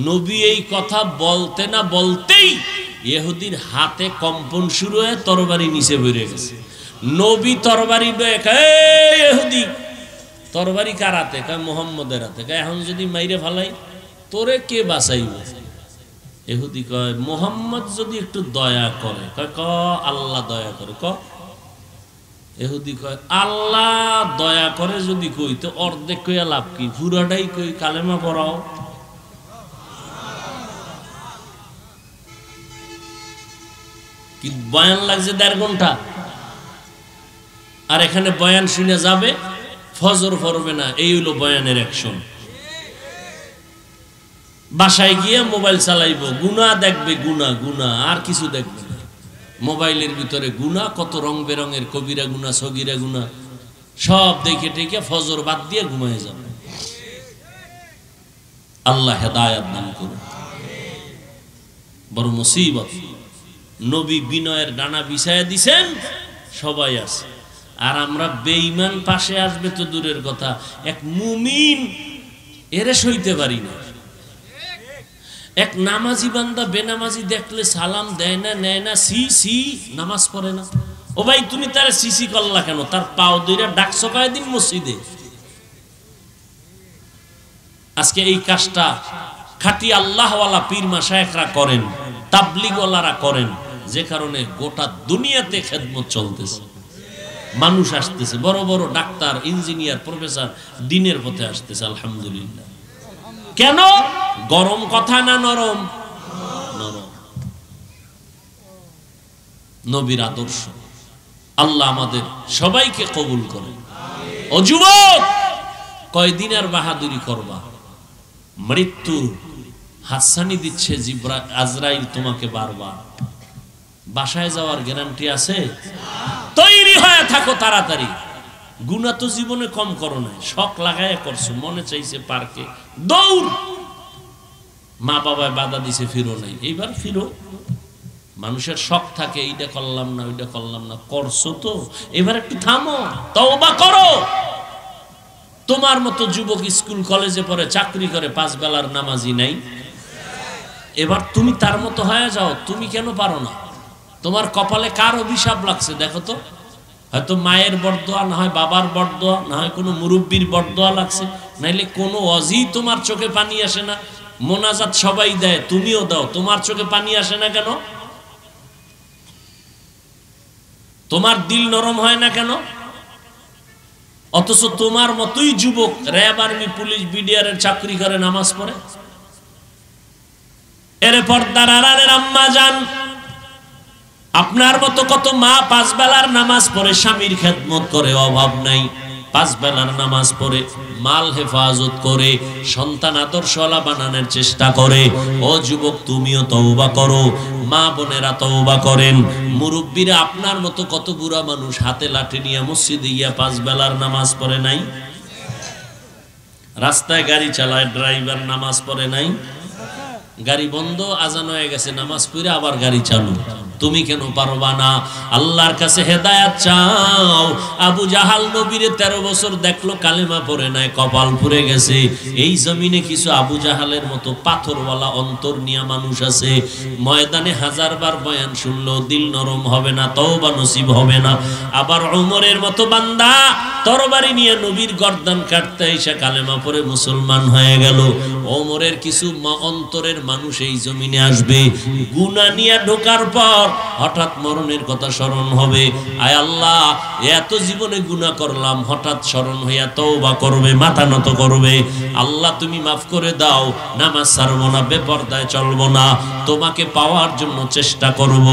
S1: নবী এই কথা বলতে না বলতেই ইহুদির হাতে কম্পন শুরু হয়ে তরবারি নিচে বেরিয়ে গেছে। নবী তরবারি ইহুদি তরবারি কার হাতে? কয় মুহাম্মদের হাতে। কয় এখন যদি মাইরে ফালাই তোরে কে বাঁচাইবে? ইহুদি কয় মুহাম্মদ যদি একটু দয়া করে। কয় ক আল্লাহ দয়া করে। ক ইহুদি কয় আল্লাহ দয়া করে যদি কই তো অর্ধেক কইয়া লাভ কি, পুরাটাই কই কালেমা পড়াও। কি বয়ান লাগছে 1.5 ঘন্টা, আর এখানে বয়ান শুনে যাবে, ফজর পড়বে না, এই হলো বয়ানের অ্যাকশন। বাসায় গিয়ে মোবাইল চালাইবো, গুনাহ দেখবে, গুনাহ গুনাহ, আর কিছু দেখবে না। মোবাইলের ভিতরে গুনাহ, কত রং বেরঙের কবিরা গুনাহ, সগীরা গুনাহ, সব দেখে টেকে ফজর বাদ দিয়ে ঘুমায় যাবে। আল্লাহ হেদায়েত দান করুন। বড় মুসিবত। নবী বিনয়ের ডানা বিছায়া দিছেন, সবাই আছে, আর আমরা বেঈমান পাশে আসবে তো দূরের কথা, এক মুমিন এরে সইতে পারি না। এক নামাজি বান্দা বেনামাজি দেখলে সালাম দেয় না, নেয় না, সি সি, নামাজ পড়ে না। ও ভাই তুমি তার সিসি করলা কেন? তার পাও দইরা ডাকছো কয়দিন মসজিদে? আজকে এই কাজটা খাঁটি আল্লাহওয়ালা পীর মাশায়েখরা করেন, তাবলীগওয়ালারা করেন, যে কারণে গোটা দুনিয়াতে খেদমত চলতেছে। মানুষ আসতেছে, বড় বড় ডাক্তার, ইঞ্জিনিয়ার, প্রফেসর দ্বীনের পথে আসতেছে, আলহামদুলিল্লাহ। কেন? গরম কথা না নরম? নরম। নবীর আদর্শ। আল্লাহ আমাদের সবাইকে কবুল করে। ও যুবক, কয়দিন আর বাহাদুরি করবা? মৃত্যুর হাতছানি দিচ্ছে আজরাইল তোমাকে বারবার। বাসায় যাওয়ার গ্যারান্টি আছে? তৈরি হয়ে থাকো তাড়াতাড়ি। গুনাহ তো জীবনে কম করো না, শখ লাগায় করছো, মনে চাইছে পার্কে, দৌড়। মা বাবায় বাধা দিছে, ফিরো নাই, এইবার ফিরো। মানুষের শখ থাকে, এইটা করলাম না, ওইটা করলাম না, করছো তো এবার একটু থামো, তওবা করো। তোমার মতো যুবক স্কুল কলেজে পড়ে, চাকরি করে, 5 বেলার নামাজি নাই, এবার তুমি তার মতো হয়ে যাও। তুমি কেন পারো না? তোমার কপালে কার অভিশাপ লাগছে দেখো তো। হয়তো মায়ের বরদোয়া, না হয় বাবার বরদোয়া, না হয় কোনো মুরব্বীর বরদোয়া লাগছে, নাইলে কোনো অজি তোমার চোখে পানি আসে না। মোনাজাত সবাই দেয়, তুমিও দাও, তোমার চোখে পানি আসে না কেন? তোমার দিল নরম হয় না কেন? অথচ তোমার মতোই যুবক র্যাব, আর্মি, পুলিশ, বিডিআর এর চাকরি করে, নামাজ পড়ে। এর পর্দার আড়ালের আম্মা জান, আপনার মতো কত মা 5 বেলার নামাজ পড়ে, স্বামীর খেদমত করে, অভাব নাই, 5 বেলার নামাজ পড়ে, মাল হেফাজত করে, সন্তান আদর্শওয়ালা বানানোর চেষ্টা করে। ও যুবক, তুমিও তওবা করো, মা বোনেরা তওবা করেন। মুরব্বীরা আপনার মতো কত বুড়া মানুষ হাতে লাঠি নিয়ে মসজিদে গিয়া 5 বেলার নামাজ পড়ে নাই? রাস্তায় গাড়ি চালায় ড্রাইভার, নামাজ পড়ে নাই? গাড়ি বন্ধ, আজান হয়ে গেছে, নামাজ পড়ে আবার গাড়ি চালু। তুমি কেন পারবা না? আল্লাহর কাছে হেদায়েত চাও। আবু জাহাল নবীরে 13 বছর দেখলো, কালেমা পড়ে নাই, কপাল পুড়ে গেছে। এই জমিনে কিছু আবু জাহালের মতো পাথরওয়ালা অন্তর নিয়া মানুষ আছে, ময়দানে হাজারবার বয়ান শুনলেও দিল নরম হবে না, তওবা নসিব হবে না। আবার ওমরের মতো বান্দা তরবারি নিয়ে নবীর গর্দান কাটতে এসে কালেমা পড়ে মুসলমান হয়ে গেল। ওমরের কিছু অন্তরের মানুষ এই জমিনে আসবে, গুনাহ নিয়ে ঢোকার পর হঠাৎ মরণের কথা স্মরণ হবে। আয় আল্লাহ, এত জীবনে গুনাহ করলাম, হঠাৎ স্মরণ হইয়া তওবা করবে, মাথা নত করবে। আল্লাহ তুমি মাফ করে দাও, নামাজ ছাড়বো না, বেপরদায় চলবো না, তোমাকে পাওয়ার জন্য চেষ্টা করব।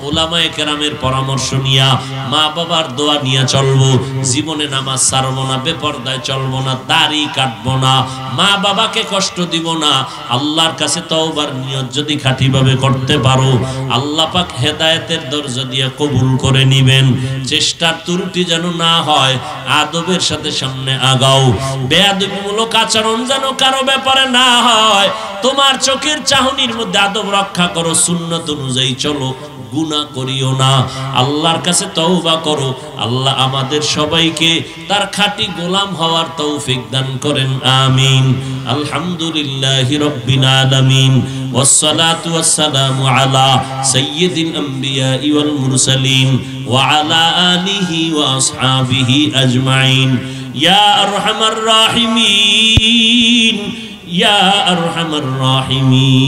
S1: উলামায়ে কেরামের পরামর্শ নিয়া, মা বাবার দোয়া নিয়ে চলবো। জীবনে নামাজ ছাড়বো না, বেপরদায় চলবো না, দাড়ি কাটবো না, মা বাবাকে কষ্ট দিব না। আল্লাহর কাছে তওবার নিয়ত যদি খাঁটিভাবে করতে পারো, আল্লাহ পাক হেদায়েতের দরজা দিয়ে কবুল করে নিবেন। চেষ্টার ত্রুটি যেন না হয়, আদবের সাথে সামনে আগাও। বেয়াদবিমূলক আচরণ যেন কারো ব্যাপারে না হয়। তোমার চোখের চাহনির মধ্যে আদব রক্ষা করো, সুন্নাত অনুযায়ী চলো, গুনাহ করিও না। আল্লাহর কাছে তওবা করো। আল্লাহ আমাদের সবাইকে তার খাঁটি গোলাম হওয়ার তৌফিক দান করেন, আমিন। আলহামদুলিল্লাহি রাব্বিল আলামিন, ওয়াসসালাতু ওয়াসসালামু আলা সাইয়্যিদিল আমবিয়া ওয়াল মুরসালিন ওয়া আলা আলিহি ওয়া আসহাবিহি আজমাইন। ইয়া আরহামার রাহিমিন, ইয়া আরহামার রাহিমিন।